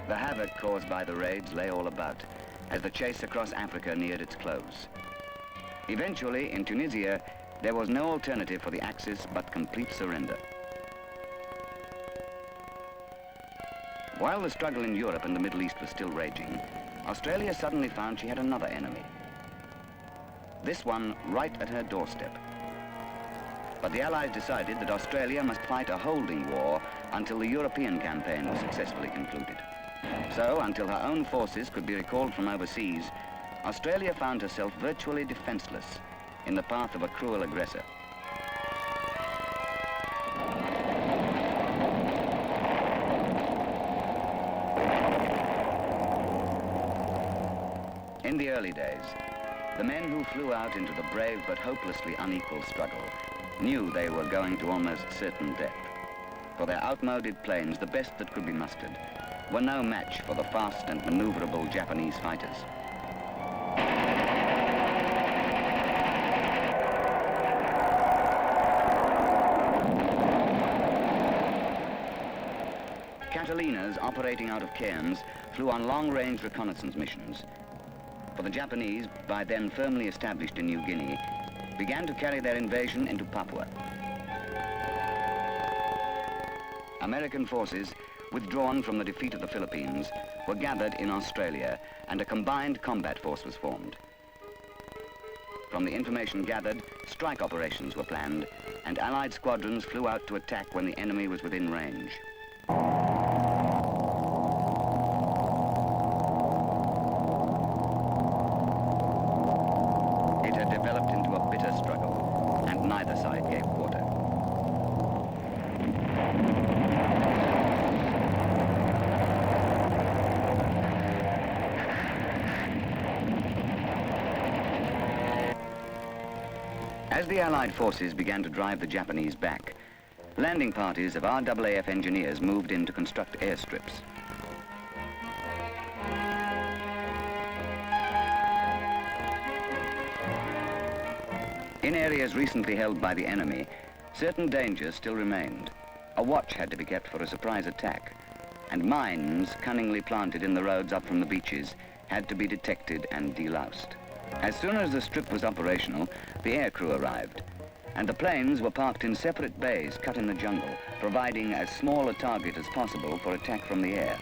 Speaker 14: The havoc caused by the raids lay all about as the chase across Africa neared its close. Eventually, in Tunisia, there was no alternative for the Axis but complete surrender. While the struggle in Europe and the Middle East was still raging, Australia suddenly found she had another enemy. This one right at her doorstep. But the Allies decided that Australia must fight a holding war until the European campaign was successfully concluded. So, until her own forces could be recalled from overseas, Australia found herself virtually defenseless in the path of a cruel aggressor. In the early days, The men who flew out into the brave but hopelessly unequal struggle knew they were going to almost certain death. For their outmoded planes, the best that could be mustered, were no match for the fast and maneuverable Japanese fighters. Catalinas operating out of cairns flew on long-range reconnaissance missions. For the Japanese, by then firmly established in New Guinea, began to carry their invasion into Papua. American forces, withdrawn from the defeat of the Philippines, were gathered in Australia, and a combined combat force was formed. From the information gathered, strike operations were planned, and Allied squadrons flew out to attack when the enemy was within range. It had developed into a bitter struggle, and neither side gave quarter. As the Allied forces began to drive the Japanese back, landing parties of RAAF engineers moved in to construct airstrips. In areas recently held by the enemy, certain dangers still remained. A watch had to be kept for a surprise attack, and mines cunningly planted in the roads up from the beaches had to be detected and deloused. As soon as the strip was operational, the aircrew arrived, and the planes were parked in separate bays cut in the jungle, providing as small a target as possible for attack from the air.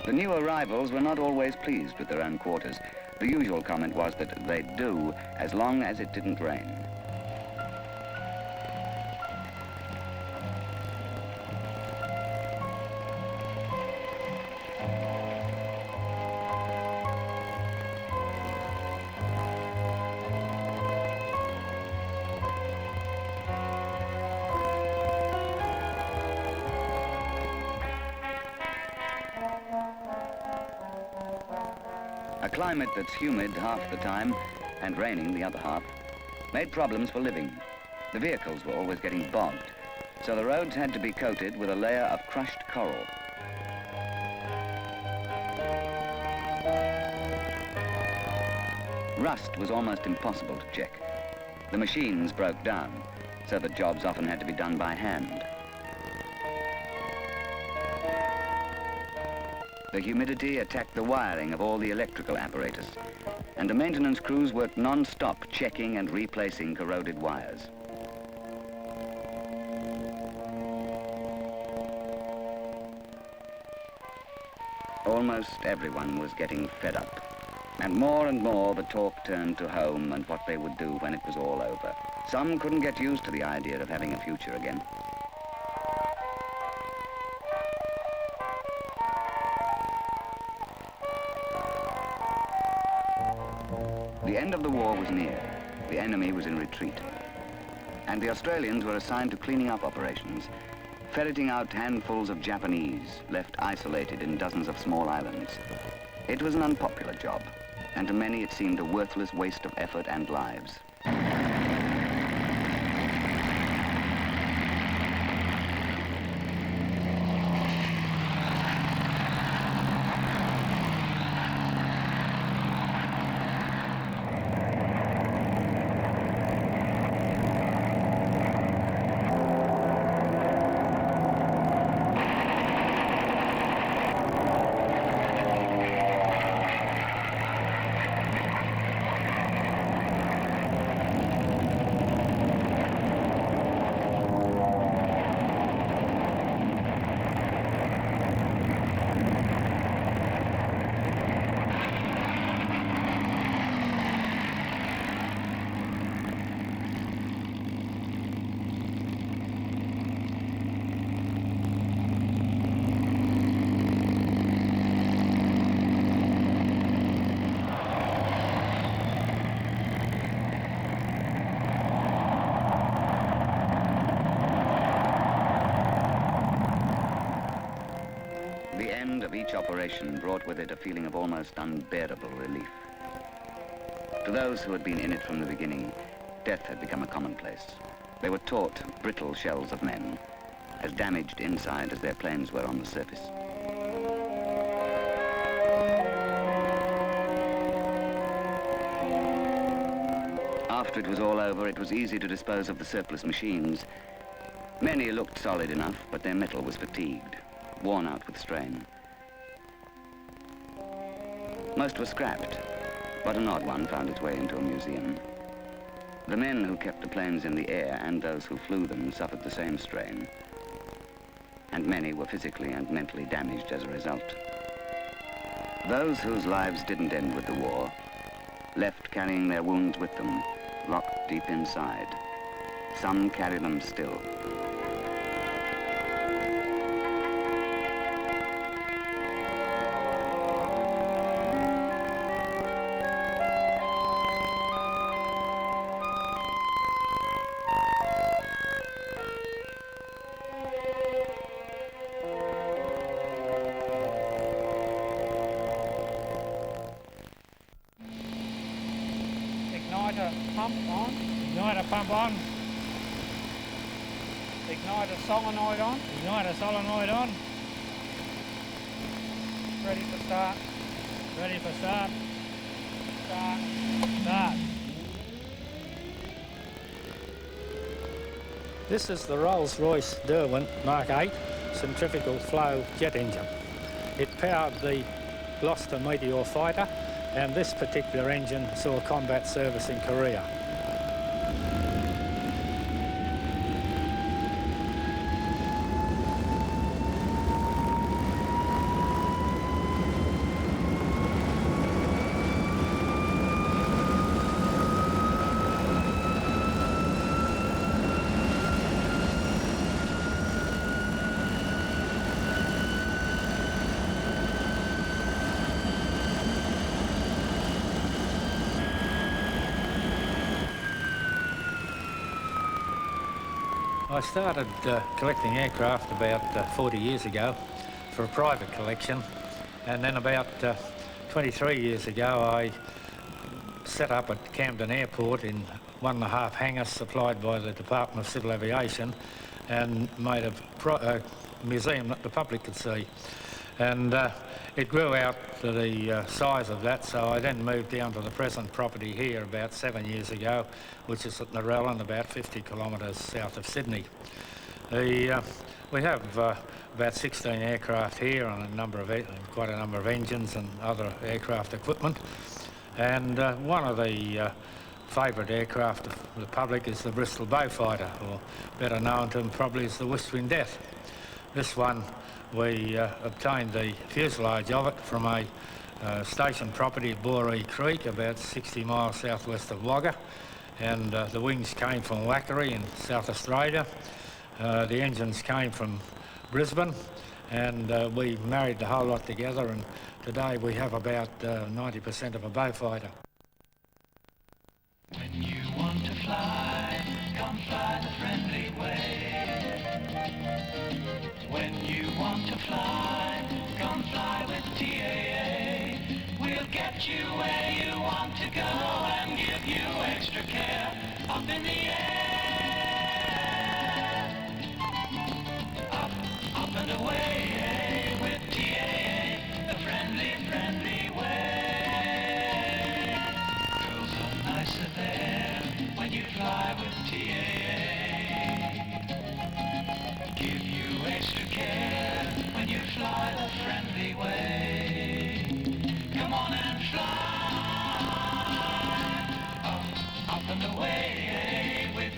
Speaker 14: The new arrivals were not always pleased with their own quarters. The usual comment was that they'd do as long as it didn't rain. A climate that's humid half the time and raining the other half made problems for living. The vehicles were always getting bogged, so the roads had to be coated with a layer of crushed coral. Rust was almost impossible to check. The machines broke down, so that jobs often had to be done by hand. The humidity attacked the wiring of all the electrical apparatus, and the maintenance crews worked non-stop checking and replacing corroded wires. Almost everyone was getting fed up, and more the talk turned to home and what they would do when it was all over. Some couldn't get used to the idea of having a future again. The end of the war was near. The enemy was in retreat. And the Australians were assigned to cleaning up operations, ferreting out handfuls of Japanese left isolated in dozens of small islands. It was an unpopular job, and to many it seemed a worthless waste of effort and lives. The end of each operation brought with it a feeling of almost unbearable relief. To those who had been in it from the beginning, death had become a commonplace. They were taught brittle shells of men, as damaged inside as their planes were on the surface. After it was all over, it was easy to dispose of the surplus machines. Many looked solid enough, but their metal was fatigued, worn out with strain. Most were scrapped, but an odd one found its way into a museum. The men who kept the planes in the air and those who flew them suffered the same strain, and many were physically and mentally damaged as a result. Those whose lives didn't end with the war left carrying their wounds with them, locked deep inside. Some carry them still.
Speaker 16: Igniter pump on. Igniter pump on. Igniter solenoid on. Igniter solenoid on. Ready for start. Ready for start. Start. Start. This is the Rolls-Royce Derwent Mark 8 centrifugal flow jet engine. It powered the Gloucester Meteor fighter, and this particular engine saw combat service in Korea. I started collecting aircraft about 40 years ago for a private collection, and then about 23 years ago I set up at Camden Airport in 1.5 hangars supplied by the Department of Civil Aviation, and made a museum that the public could see. And it grew out to the size of that, so I then moved down to the present property here about 7 years ago, which is at Narellan, about 50 kilometres south of Sydney. We have about 16 aircraft here and quite a number of engines and other aircraft equipment. And one of the favourite aircraft of the public is the Bristol Beaufighter, or better known to them probably as the Whistling Death. This one, we obtained the fuselage of it from a station property at Boree Creek, about 60 miles southwest of Wagga, and the wings came from Wackery in South Australia. The engines came from Brisbane, and we married the whole lot together, and today we have about 90% of a Beaufighter.
Speaker 17: When you want to fly, come fly the friendly way. When you want to fly, come fly with TAA. We'll get you where you want to go and give you extra care up in the air. Up and away with TAA, the friendly, friendly way. Girls are nicer there when you fly with TAA. Give you extra care when you fly the friendly way. Come on and fly up and away with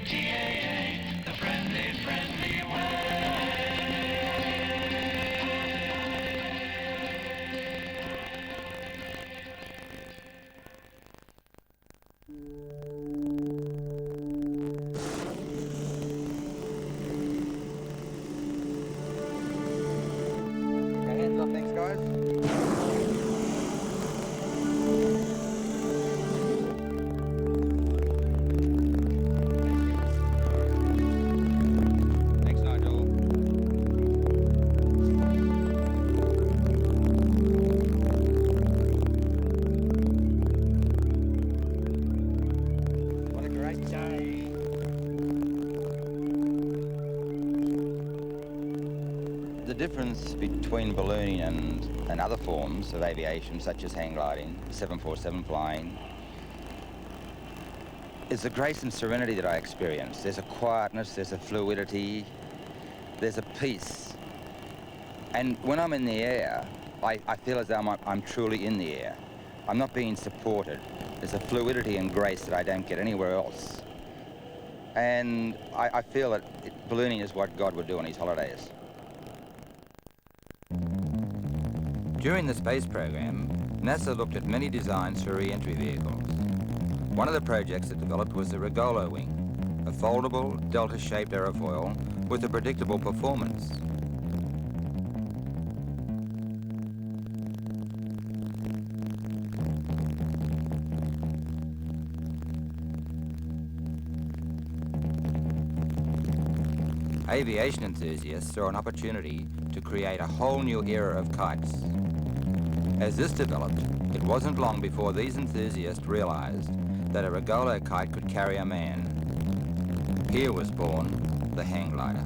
Speaker 1: The difference between ballooning and other forms of aviation, such as hang gliding, 747 flying, is the grace and serenity that I experience. There's a quietness, there's a fluidity, there's a peace. And when I'm in the air, I feel as though I'm truly in the air. I'm not being supported. There's a fluidity and grace that I don't get anywhere else. And I feel that ballooning is what God would do on his holidays. During the space program, NASA looked at many designs for re-entry vehicles. One of the projects it developed was the Regolo wing, a foldable, delta-shaped aerofoil with a predictable performance. Aviation enthusiasts saw an opportunity to create a whole new era of kites. As this developed, it wasn't long before these enthusiasts realized that a Regolo kite could carry a man. Here was born the hang glider.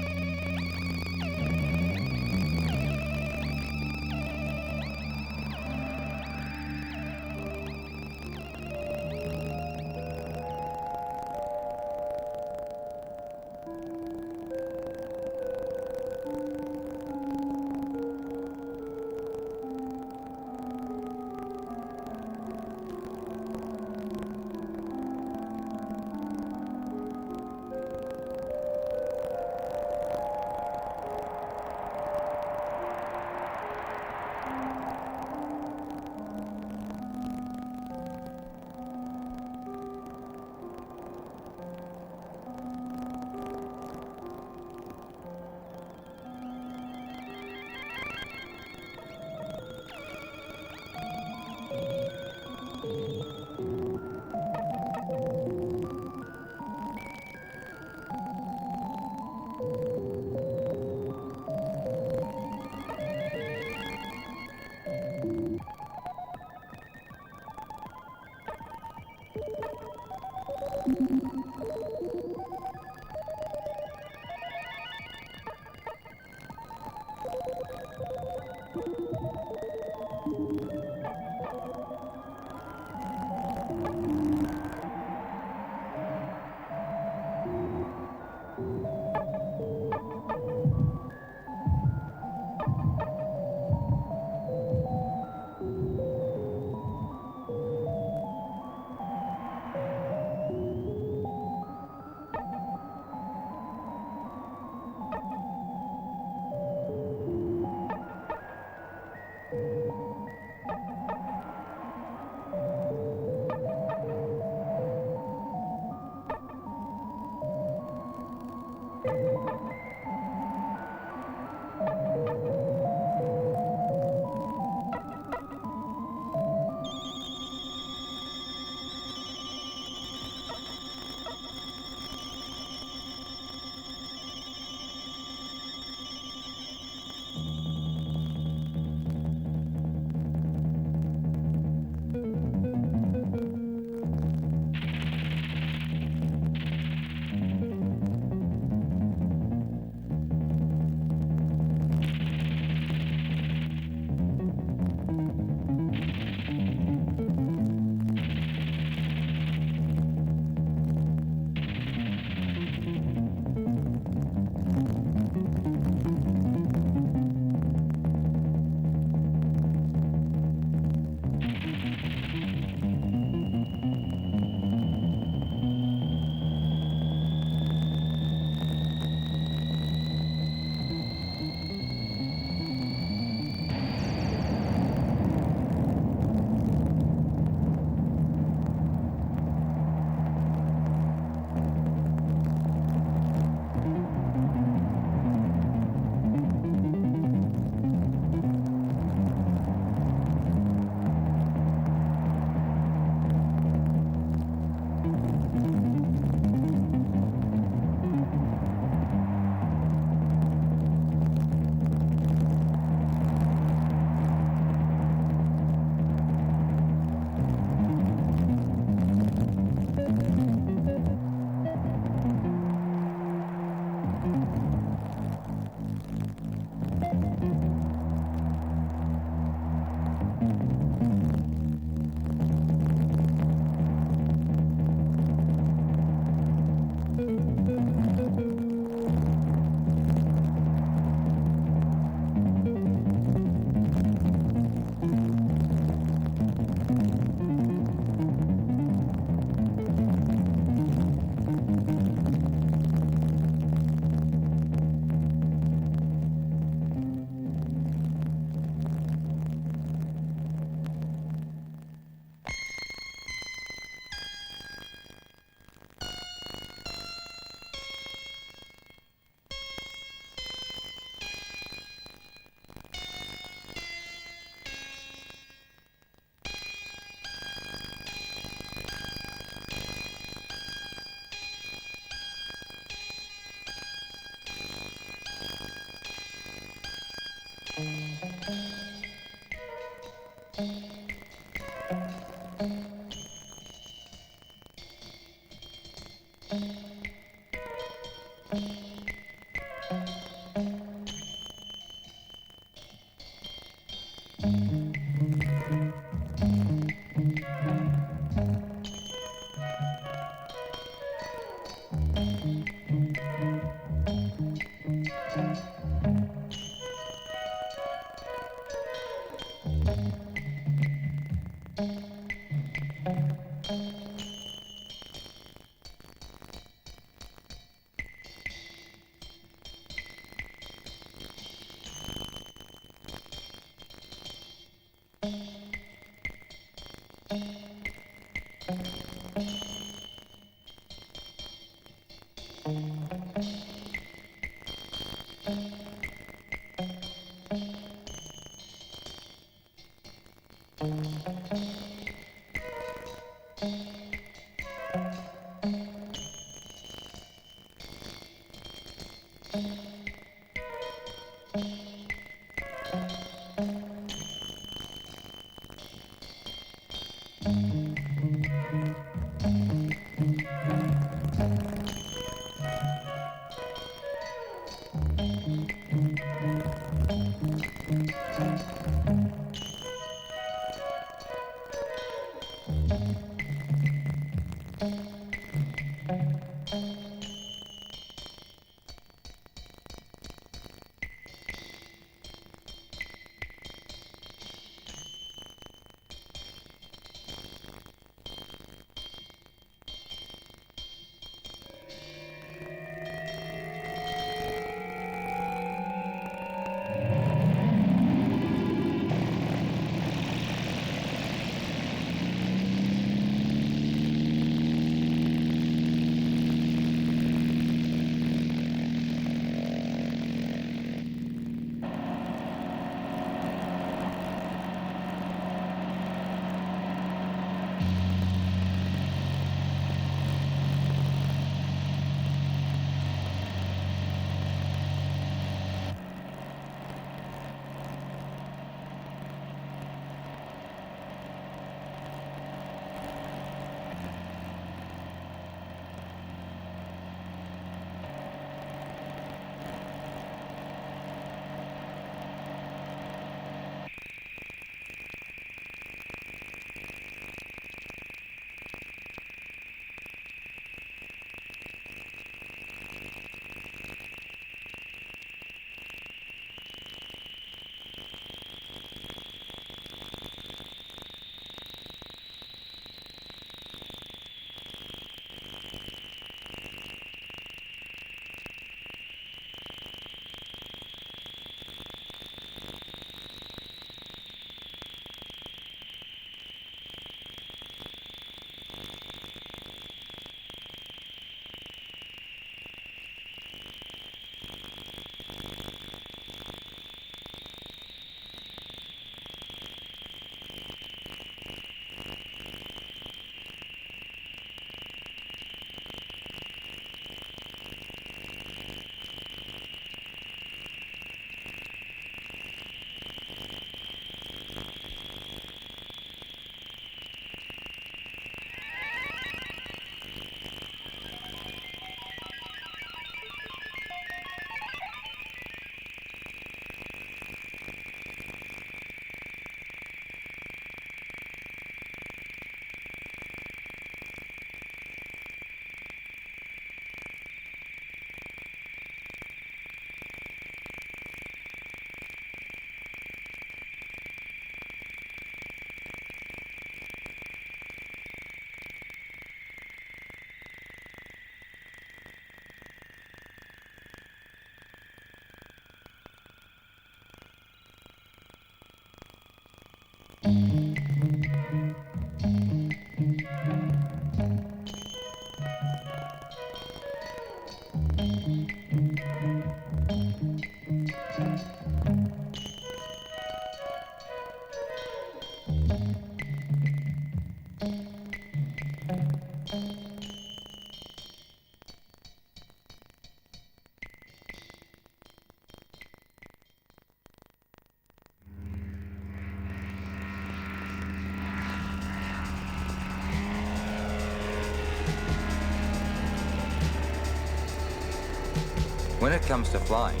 Speaker 1: it comes to flying,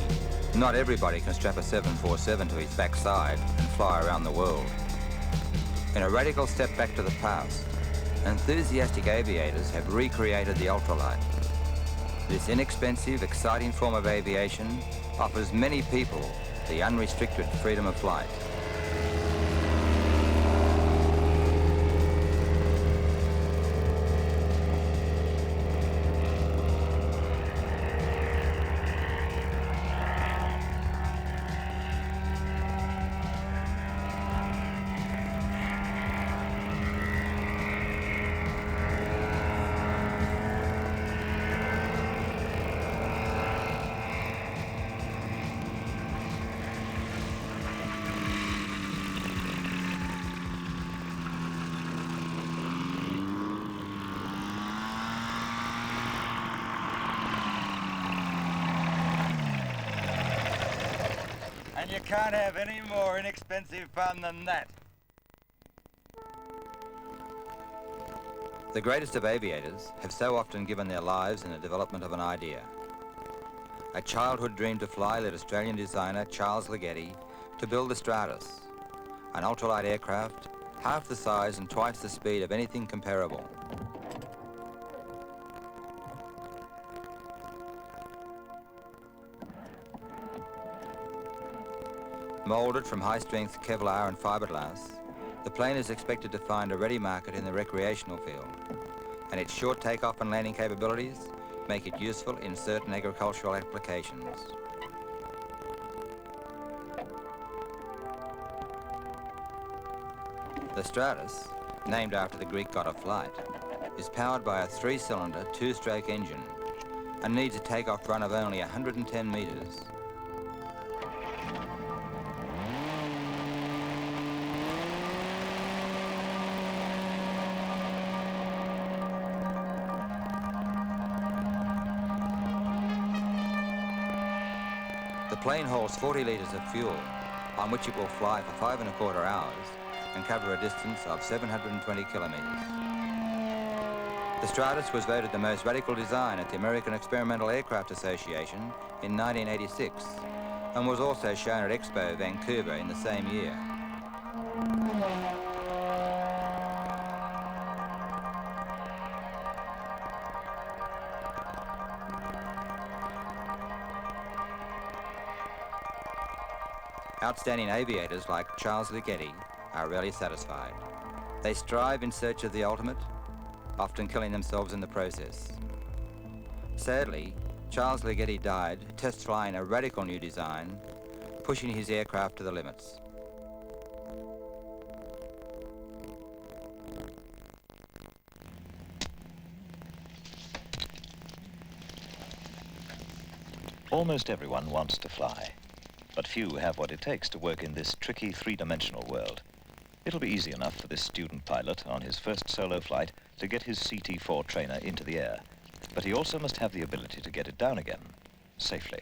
Speaker 1: not everybody can strap a 747 to his backside and fly around the world. In a radical step back to the past, enthusiastic aviators have recreated the ultralight. This inexpensive, exciting form of aviation offers many people the unrestricted freedom of flight. And you can't have any more inexpensive fun than that. The greatest of aviators have so often given their lives in the development of an idea. A childhood dream to fly led Australian designer Charles Ligeti to build the Stratus, an ultralight aircraft half the size and twice the speed of anything comparable. Moulded from high-strength Kevlar and fiberglass, the plane is expected to find a ready market in the recreational field, and its short takeoff and landing capabilities make it useful in certain agricultural applications. The Stratus, named after the Greek god of flight, is powered by a 3-cylinder, 2-stroke engine and needs a takeoff run of only 110 meters. The plane holds 40 litres of fuel, on which it will fly for 5¼ hours and cover a distance of 720 kilometres. The Stratus was voted the most radical design at the American Experimental Aircraft Association in 1986 and was also shown at Expo Vancouver in the same year. Outstanding aviators like Charles Ligeti are rarely satisfied. They strive in search of the ultimate, often killing themselves in the process. Sadly, Charles Ligeti died test flying a radical new design, pushing his aircraft to the limits.
Speaker 18: Almost everyone wants to fly, but few have what it takes to work in this tricky three-dimensional world. It'll be easy enough for this student pilot on his first solo flight to get his CT-4 trainer into the air, but he also must have the ability to get it down again, safely.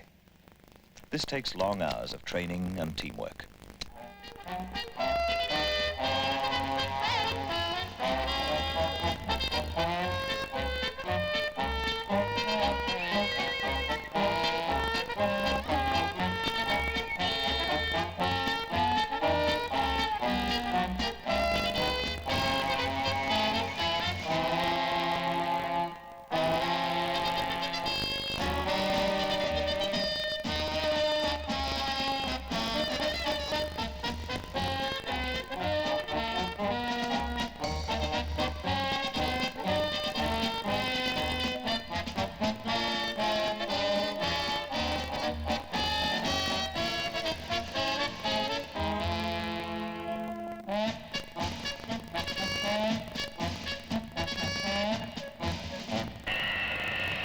Speaker 18: This takes long hours of training and teamwork.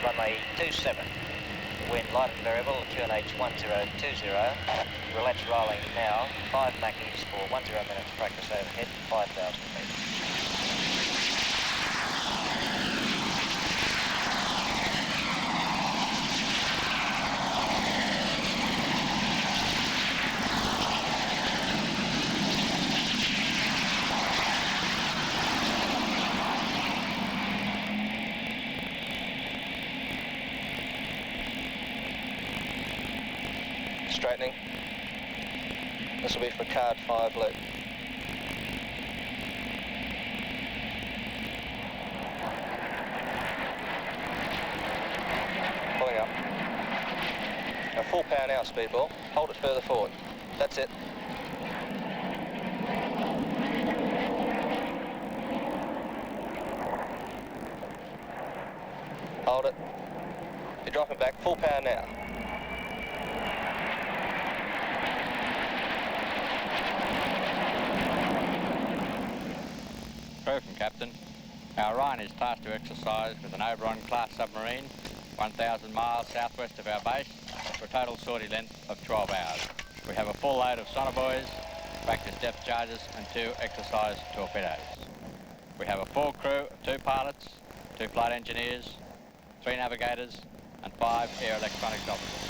Speaker 9: Runway 27. Wind light and variable, QNH 1020. Relax rolling now. 5 Mackies for 10 minutes. Practice overhead, 5,000 metres.
Speaker 19: straightening. This will be for card 5 loop. Pulling up. Now full power now, speedball. Hold it further forward. That's it. Hold it. You're dropping back. Full power now.
Speaker 20: From Captain. Our Orion is tasked to exercise with an Oberon class submarine 1,000 miles southwest of our base for a total sortie length of 12 hours. We have a full load of sonobuoys, practice depth charges and 2 exercise torpedoes. We have a full crew of 2 pilots, 2 flight engineers, 3 navigators and 5 air electronics officers.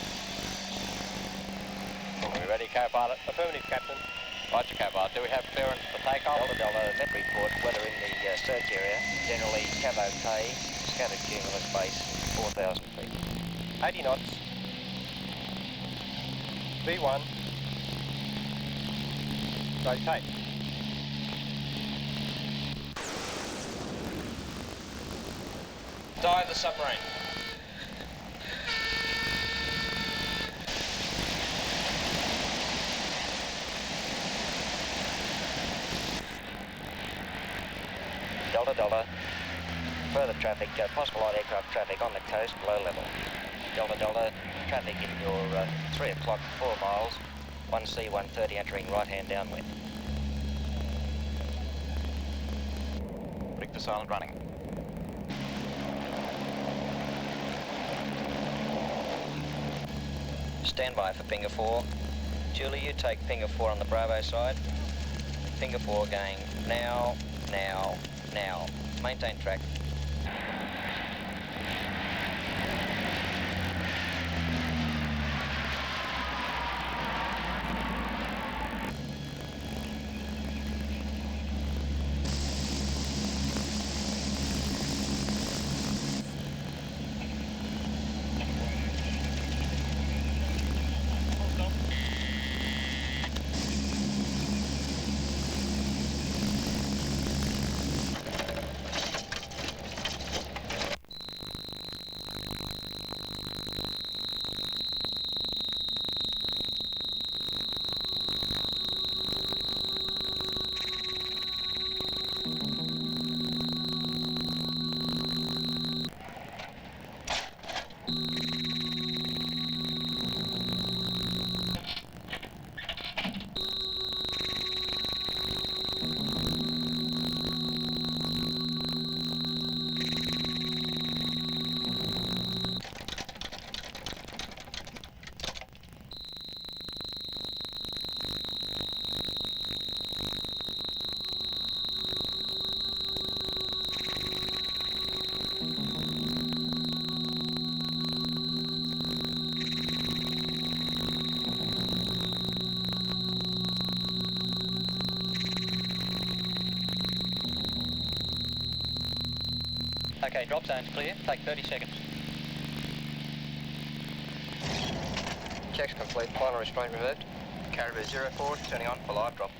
Speaker 20: Are we ready, co-pilot?
Speaker 19: Affirmative, Captain.
Speaker 20: Roger, co-pilot. Do we have clearance for takeoff?
Speaker 7: Delta Delta, net report, weather in the search area. Generally cav okay, scattered cumulus base, 4,000 feet.
Speaker 19: 80 knots. V1. Rotate. Dive the submarine.
Speaker 7: Delta Delta, further traffic, possible light aircraft traffic on the coast, low level. Delta Delta, traffic in your 3 o'clock, 4 miles, 1C 130 entering right-hand downwind.
Speaker 19: Click for silent running.
Speaker 7: Stand by for Pinger 4. Julie, you take Pinger 4 on the Bravo side. Pinger 4 going now, now, now. Maintain track.
Speaker 19: Okay, drop zone's clear. Take 30 seconds.
Speaker 7: Checks complete. Final restraint removed. Caribou 04, turning on for live drop.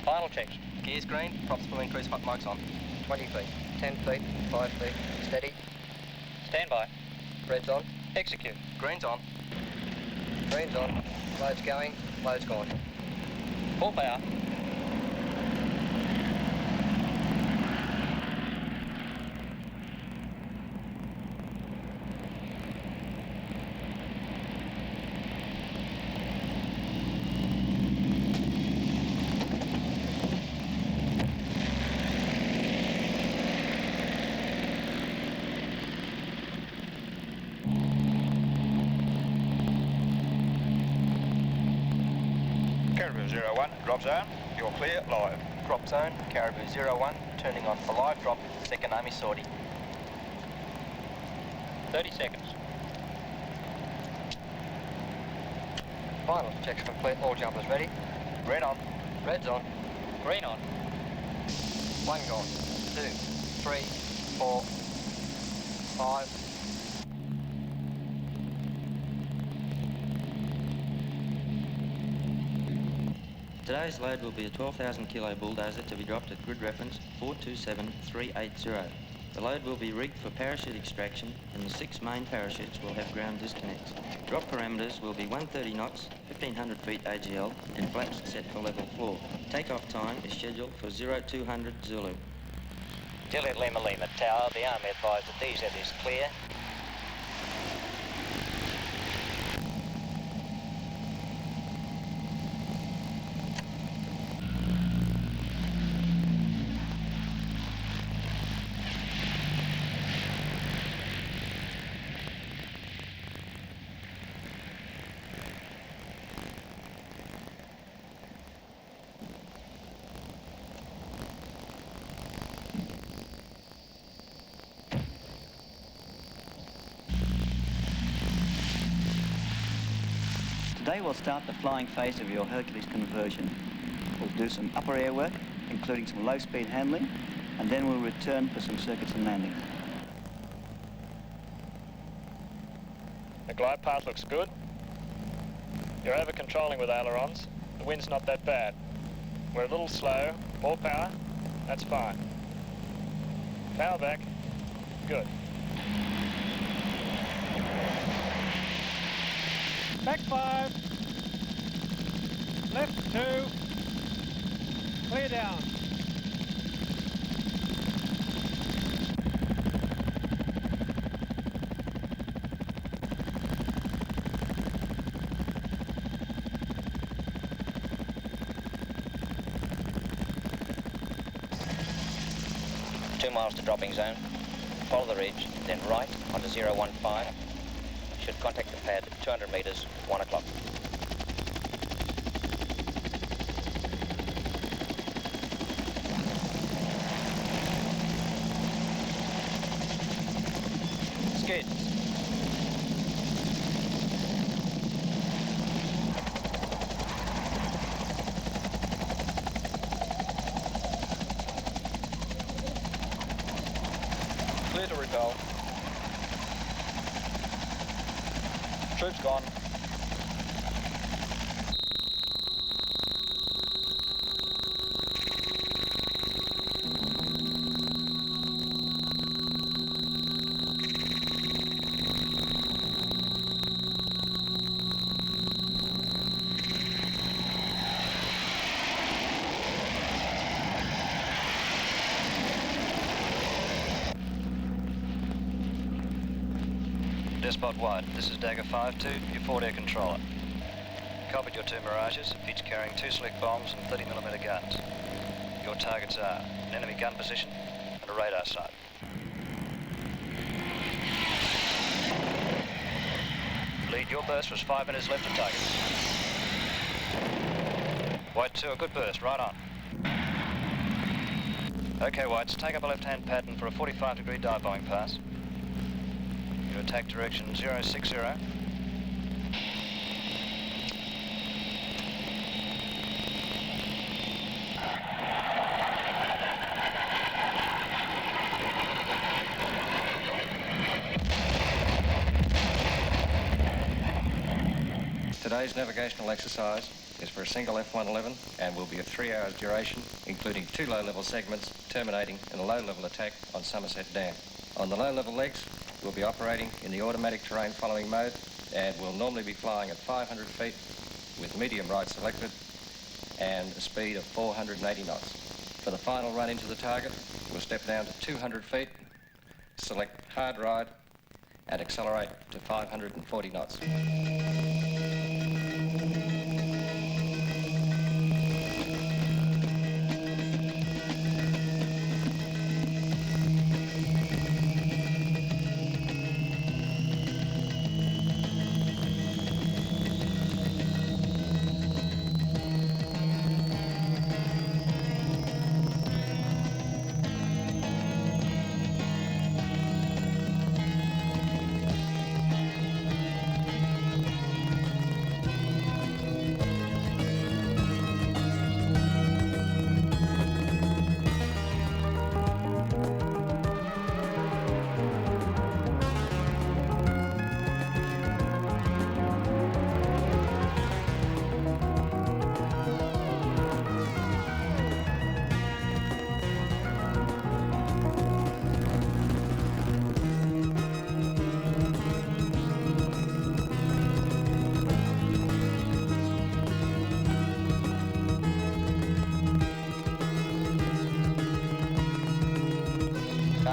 Speaker 19: Final checks. Gears green. Props will increase. Hot mics on.
Speaker 7: 20 feet, 10 feet, 5 feet. Steady.
Speaker 19: Stand by.
Speaker 7: Red's on.
Speaker 19: Execute. Green's on.
Speaker 7: Green's on. Load's going. Load's gone.
Speaker 19: Full power.
Speaker 11: Caribou 01, drop zone. You're clear, live.
Speaker 19: Drop zone. Caribou 01, turning on for live drop. Second Army sortie. 30 seconds.
Speaker 7: Final checks complete. All jumpers ready.
Speaker 19: Red on.
Speaker 7: Red's on.
Speaker 19: Green on.
Speaker 7: 1 gone. 2, 3, 4, 5.
Speaker 21: Today's load will be a 12,000 kilo bulldozer to be dropped at grid reference 427380. The load will be rigged for parachute extraction and the 6 main parachutes will have ground disconnects. Drop parameters will be 130 knots, 1500 feet AGL and flaps set for level floor. Takeoff time is scheduled for 0200 Zulu.
Speaker 9: Juliet Lima Lima Tower, the Army advised that DZ is clear.
Speaker 22: Today we'll start the flying phase of your Hercules conversion. We'll do some upper air work, including some low-speed handling, and then we'll return for some circuits and landing.
Speaker 3: The glide path looks good. You're over-controlling with ailerons. The wind's not that bad. We're a little slow. All power. That's fine. Power back. Good.
Speaker 23: Back 5. Left 2. Clear down.
Speaker 9: Miles to dropping zone. Follow the ridge, then right onto 015. Should contact the pad 200 meters, 1 o'clock. Skid.
Speaker 3: Clear to repel. Troops gone.
Speaker 24: Despot wide. This is Dagger 5-2, your forward air controller. Copied your 2 Mirages, each carrying 2 slick bombs and 30mm guns. Your targets are an enemy gun position and a radar site. Lead, your burst was 5 minutes left to target. White 2, a good burst, right on. Okay, Whites, take up a left-hand pattern for a 45-degree dive bombing pass. Your attack direction 060.
Speaker 25: Today's navigational exercise is for a single F-111 and will be of 3 hours duration, including 2 low-level segments terminating in a low-level attack on Somerset Dam. On the low-level legs, we'll be operating in the automatic terrain following mode and will normally be flying at 500 feet with medium right selected and a speed of 480 knots. For the final run into the target, we'll step down to 200 feet, select hard ride and accelerate to 540 knots.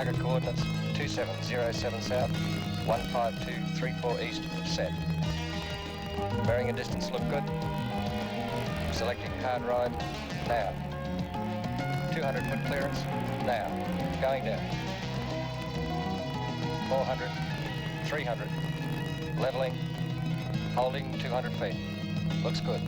Speaker 25: Target coordinates 2707 south, 15234 east, set. Bearing and distance look good. Selecting hard ride, now. 200 foot clearance, now. Going down. 400, 300. Leveling, holding 200 feet. Looks good.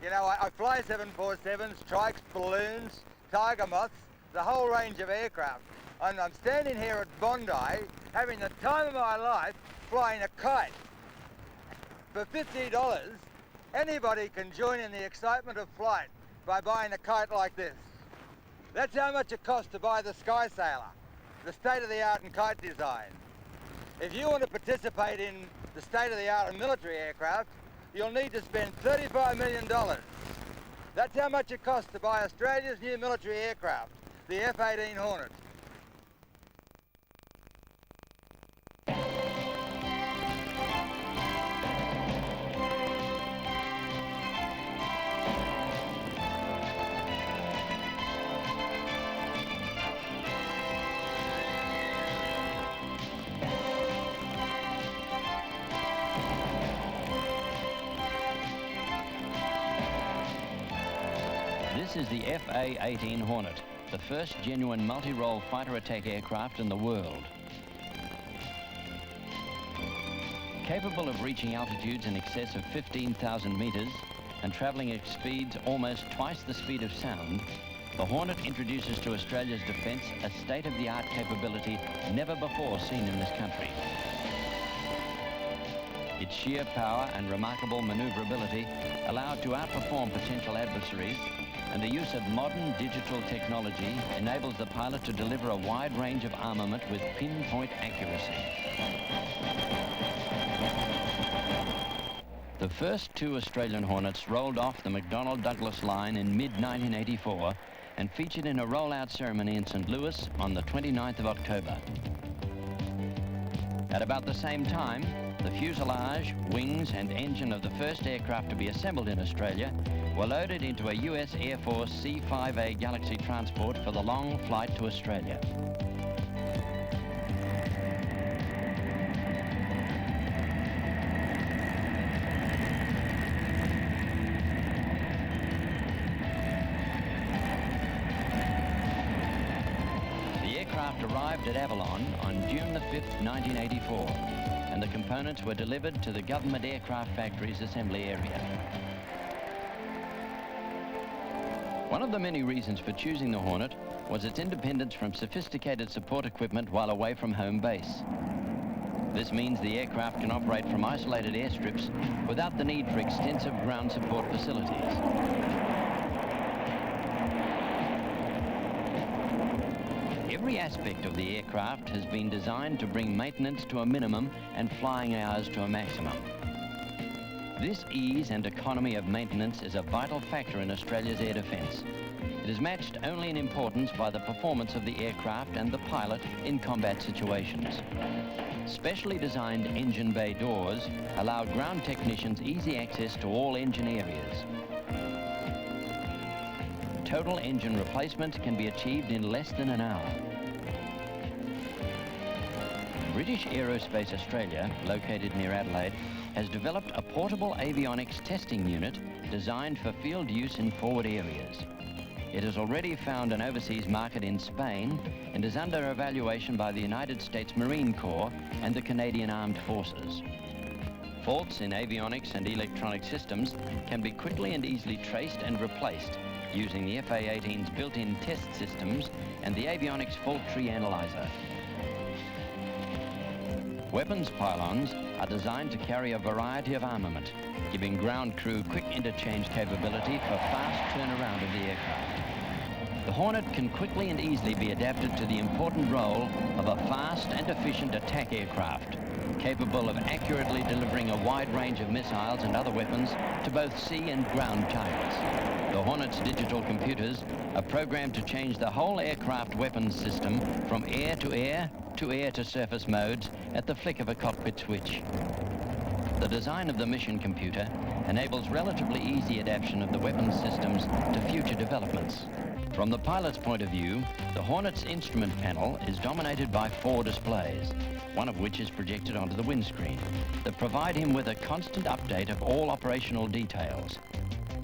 Speaker 1: You know, I fly 747s, trikes, balloons, tiger moths, the whole range of aircraft. And I'm standing here at Bondi having the time of my life flying a kite. For $50, anybody can join in the excitement of flight by buying a kite like this. That's how much it costs to buy the Sky Sailor, the state-of-the-art in kite design. If you want to participate in the state-of-the-art in military aircraft, you'll need to spend $35 million. That's how much it costs to buy Australia's new military aircraft, the F-18 Hornet.
Speaker 2: This is the FA-18 Hornet, the first genuine multi-role fighter attack aircraft in the world. Capable of reaching altitudes in excess of 15,000 meters and traveling at speeds almost twice the speed of sound, the Hornet introduces to Australia's defence a state-of-the-art capability never before seen in this country. Its sheer power and remarkable manoeuvrability allow it to outperform potential adversaries, and the use of modern digital technology enables the pilot to deliver a wide range of armament with pinpoint accuracy. The first two Australian Hornets rolled off the McDonnell Douglas line in mid-1984 and featured in a rollout ceremony in St. Louis on the 29th of October. At about the same time, the fuselage, wings and engine of the first aircraft to be assembled in Australia were loaded into a US Air Force C-5A Galaxy transport for the long flight to Australia. The aircraft arrived at Avalon on June the 5th, 1984, and the components were delivered to the Government Aircraft Factory's assembly area. One of the many reasons for choosing the Hornet was its independence from sophisticated support equipment while away from home base. This means the aircraft can operate from isolated airstrips without the need for extensive ground support facilities. Every aspect of the aircraft has been designed to bring maintenance to a minimum and flying hours to a maximum. This ease and economy of maintenance is a vital factor in Australia's air defence. It is matched only in importance by the performance of the aircraft and the pilot in combat situations. Specially designed engine bay doors allow ground technicians easy access to all engine areas. Total engine replacement can be achieved in less than an hour. British Aerospace Australia, located near Adelaide, has developed a portable avionics testing unit designed for field use in forward areas. It has already found an overseas market in Spain and is under evaluation by the United States Marine Corps and the Canadian Armed Forces. Faults in avionics and electronic systems can be quickly and easily traced and replaced using the FA-18's built-in test systems and the avionics fault tree analyzer. Weapons pylons are designed to carry a variety of armament, giving ground crew quick interchange capability for fast turnaround of the aircraft. The Hornet can quickly and easily be adapted to the important role of a fast and efficient attack aircraft, capable of accurately delivering a wide range of missiles and other weapons to both sea and ground targets. The Hornet's digital computers are programmed to change the whole aircraft weapons system from air to surface modes at the flick of a cockpit switch. The design of the mission computer enables relatively easy adaptation of the weapons systems to future developments. From the pilot's point of view, the Hornet's instrument panel is dominated by 4 displays, one of which is projected onto the windscreen, that provide him with a constant update of all operational details.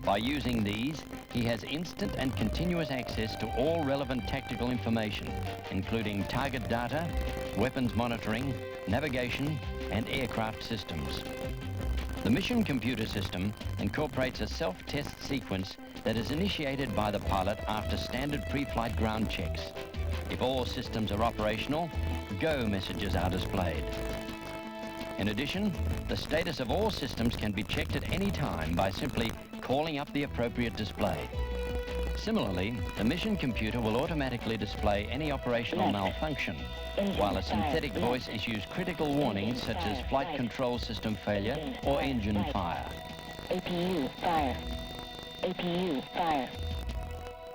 Speaker 2: By using these, he has instant and continuous access to all relevant tactical information, including target data, weapons monitoring, navigation, and aircraft systems. The mission computer system incorporates a self-test sequence that is initiated by the pilot after standard pre-flight ground checks. If all systems are operational, go messages are displayed. In addition, the status of all systems can be checked at any time by simply calling up the appropriate display. Similarly, the mission computer will automatically display any operational malfunction, while a synthetic voice issues critical warnings such as flight control system failure or engine fire.
Speaker 4: APU fire. APU fire.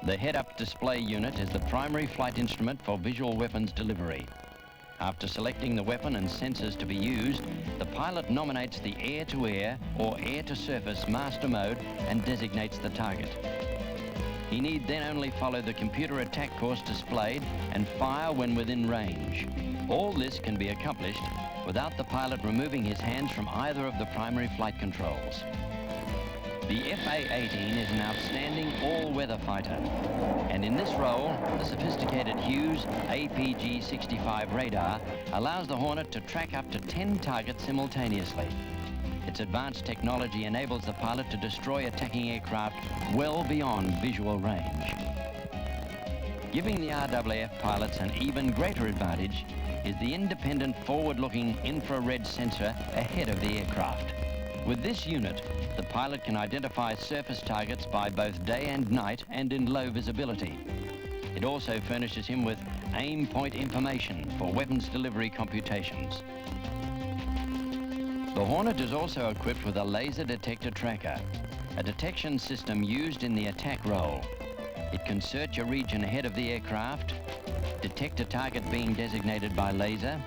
Speaker 2: The head-up display unit is the primary flight instrument for visual weapons delivery. After selecting the weapon and sensors to be used, the pilot nominates the air-to-air or air-to-surface master mode and designates the target. He need then only follow the computer attack course displayed and fire when within range. All this can be accomplished without the pilot removing his hands from either of the primary flight controls. The FA-18 is an outstanding all-weather fighter, and in this role, the sophisticated Hughes APG-65 radar allows the Hornet to track up to 10 targets simultaneously. Its advanced technology enables the pilot to destroy attacking aircraft well beyond visual range. Giving the RAAF pilots an even greater advantage is the independent forward-looking infrared sensor ahead of the aircraft. With this unit, the pilot can identify surface targets by both day and night and in low visibility. It also furnishes him with aim point information for weapons delivery computations. The Hornet is also equipped with a laser detector tracker, a detection system used in the attack role. It can search a region ahead of the aircraft, detect a target being designated by laser,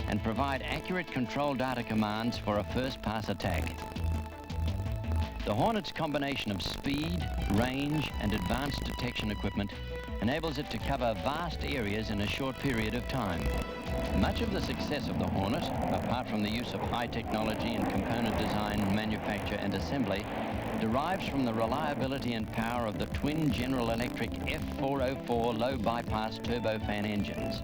Speaker 2: and provide accurate control data commands for a first-pass attack. The Hornet's combination of speed, range, and advanced detection equipment enables it to cover vast areas in a short period of time. Much of the success of the Hornet, apart from the use of high technology in component design, manufacture, and assembly, derives from the reliability and power of the twin General Electric F404 low-bypass turbofan engines.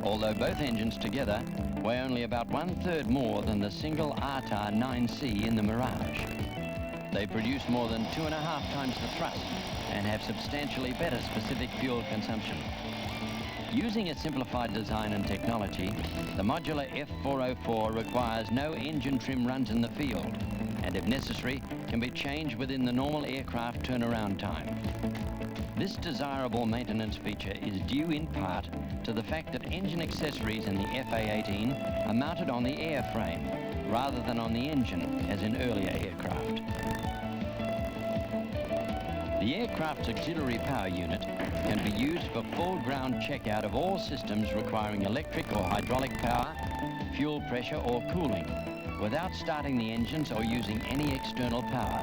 Speaker 2: Although both engines together weigh only about 1/3 more than the single ARTAR 9C in the Mirage. They produce more than 2.5 times the thrust and have substantially better specific fuel consumption. Using a simplified design and technology, the modular F404 requires no engine trim runs in the field, and if necessary, can be changed within the normal aircraft turnaround time. This desirable maintenance feature is due in part to the fact that engine accessories in the FA-18 are mounted on the airframe rather than on the engine, as in earlier aircraft. The aircraft's auxiliary power unit can be used for full ground checkout of all systems requiring electric or hydraulic power, fuel pressure or cooling, without starting the engines or using any external power.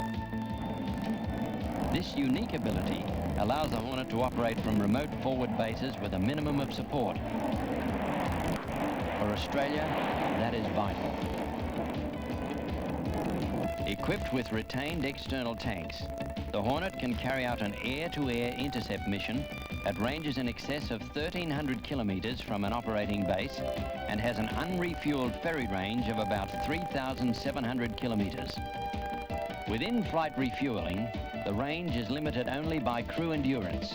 Speaker 2: This unique ability allows the Hornet to operate from remote forward bases with a minimum of support. For Australia, that is vital. Equipped with retained external tanks, the Hornet can carry out an air-to-air intercept mission at ranges in excess of 1,300 kilometers from an operating base and has an unrefueled ferry range of about 3,700 kilometers. With in-flight refueling, the range is limited only by crew endurance.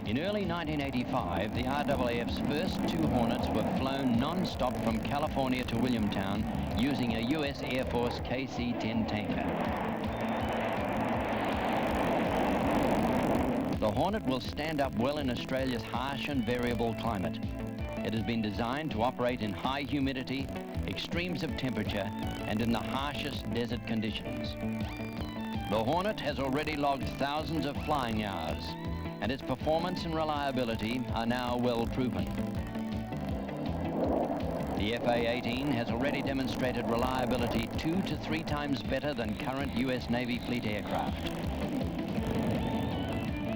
Speaker 2: In early 1985, the RAAF's first 2 Hornets were flown non-stop from California to Williamtown using a US Air Force KC-10 tanker. The Hornet will stand up well in Australia's harsh and variable climate. It has been designed to operate in high humidity, extremes of temperature, and in the harshest desert conditions. The Hornet has already logged thousands of flying hours, and its performance and reliability are now well proven. The FA-18 has already demonstrated reliability 2 to 3 times better than current US Navy fleet aircraft.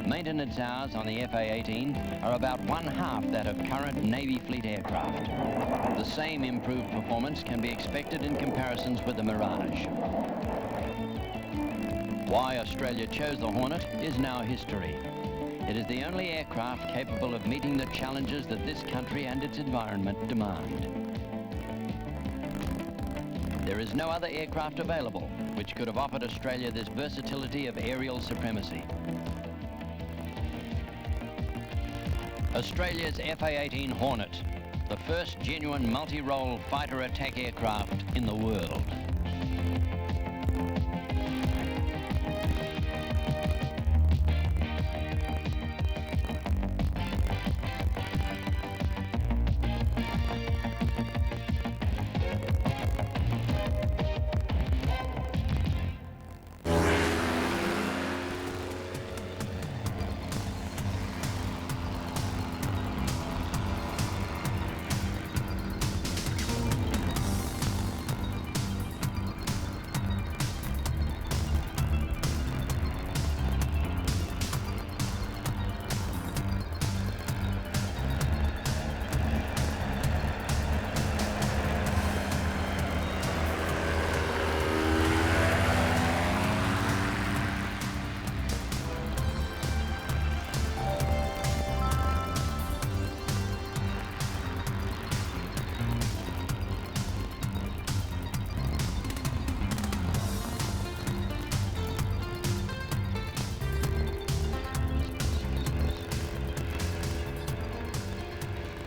Speaker 2: Maintenance hours on the FA-18 are about 1/2 that of current Navy fleet aircraft. The same improved performance can be expected in comparisons with the Mirage. Why Australia chose the Hornet is now history. It is the only aircraft capable of meeting the challenges that this country and its environment demand. There is no other aircraft available which could have offered Australia this versatility of aerial supremacy. Australia's FA-18 Hornet, the first genuine multi-role fighter attack aircraft in the world.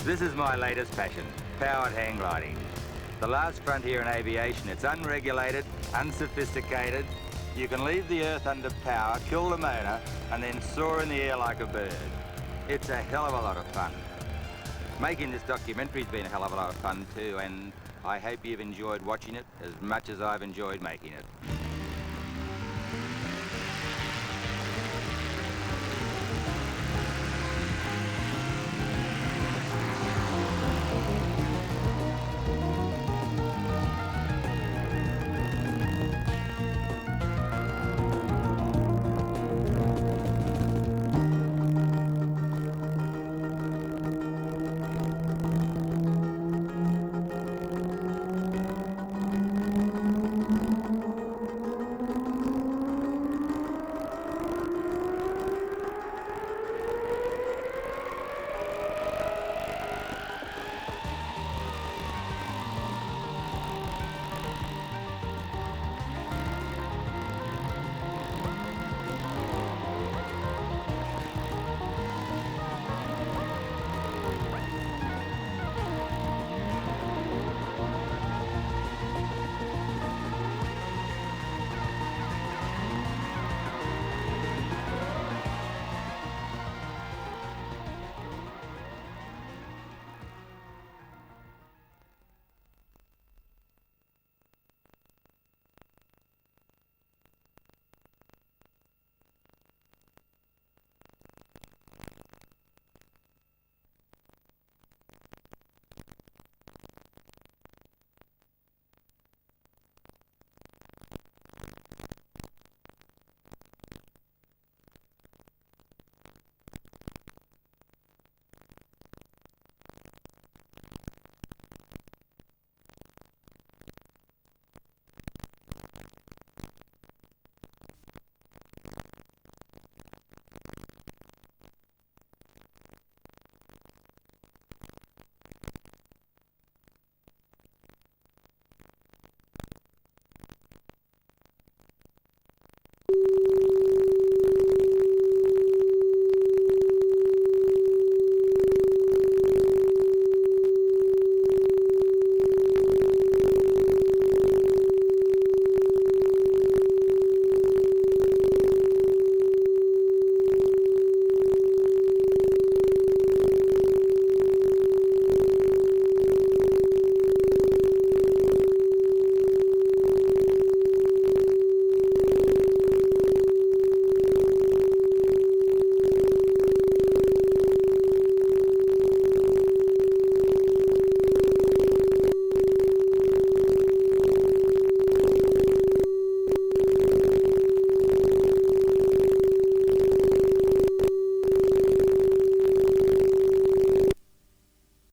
Speaker 1: This is my latest passion, powered hang gliding. The last frontier in aviation. It's unregulated, unsophisticated. You can leave the earth under power, kill the motor, and then soar in the air like a bird. It's a hell of a lot of fun. Making this documentary's been a hell of a lot of fun too, and I hope you've enjoyed watching it as much as I've enjoyed making it.